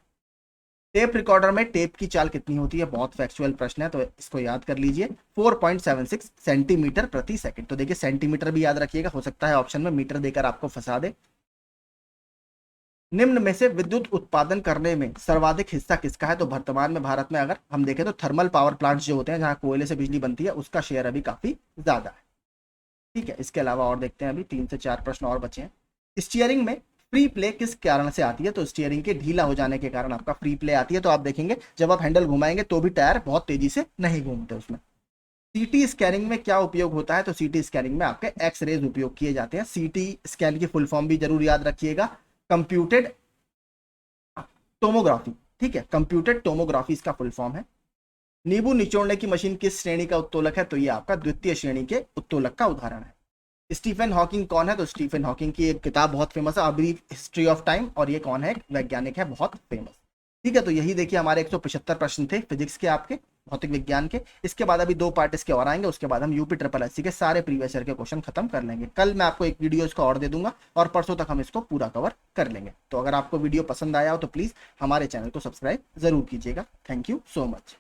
टेप रिकॉर्डर में टेप की चाल कितनी होती है? बहुत फैक्चुअल प्रश्न है, तो इसको याद कर लीजिए, 4.76 सेंटीमीटर प्रति सेकंड। तो देखिए सेंटीमीटर भी याद रखिएगा, हो सकता है ऑप्शन में मीटर देकर आपको फंसा दे। निम्न में से विद्युत उत्पादन करने में सर्वाधिक हिस्सा किसका है? तो वर्तमान में भारत में अगर हम देखें तो थर्मल पावर प्लांट्स जो होते हैं जहां कोयले से बिजली बनती है, उसका शेयर अभी काफी ज्यादा है। ठीक है, इसके अलावा और देखते हैं, अभी 3 से 4 प्रश्न और बचे हैं। स्टीयरिंग में फ्री प्ले किस कारण से आती है? तो स्टीयरिंग के ढीला हो जाने के कारण आपका फ्री प्ले आती है। तो आप देखेंगे जब आप हैंडल घुमाएंगे तो भी टायर बहुत तेजी से नहीं घूमते उसमें। CT स्कैनिंग में क्या उपयोग होता है? तो CT स्कैनिंग में आपके एक्स रेज उपयोग किए जाते हैं। CT स्कैन की फुल फॉर्म भी जरूर याद रखिएगा, कंप्यूटेड टोमोग्राफी। ठीक है, कंप्यूटेड टोमोग्राफी इसका फुल फॉर्म है। नींबू निचोड़ने की मशीन किस श्रेणी का उत्तोलक है? तो ये आपका द्वितीय श्रेणी के उत्तोलक का उदाहरण है। स्टीफन हॉकिंग कौन है? तो स्टीफन हॉकिंग की एक किताब बहुत फेमस है, a brief history of time, और ये कौन है? वैज्ञानिक है, बहुत फेमस। ठीक है, तो यही देखिए हमारे 175 प्रश्न थे फिजिक्स के, आपके भौतिक विज्ञान के। इसके बाद अभी 2 पार्ट इसके और आएंगे, उसके बाद हम UPSSC के सारे प्रीवियस ईयर के क्वेश्चन खत्म कर लेंगे। कल मैं आपको एक वीडियो इसका और दे दूंगा और परसों तक हम इसको पूरा कवर कर लेंगे। तो अगर आपको वीडियो पसंद आया हो तो प्लीज हमारे चैनल को सब्सक्राइब जरूर कीजिएगा। Thank you so much.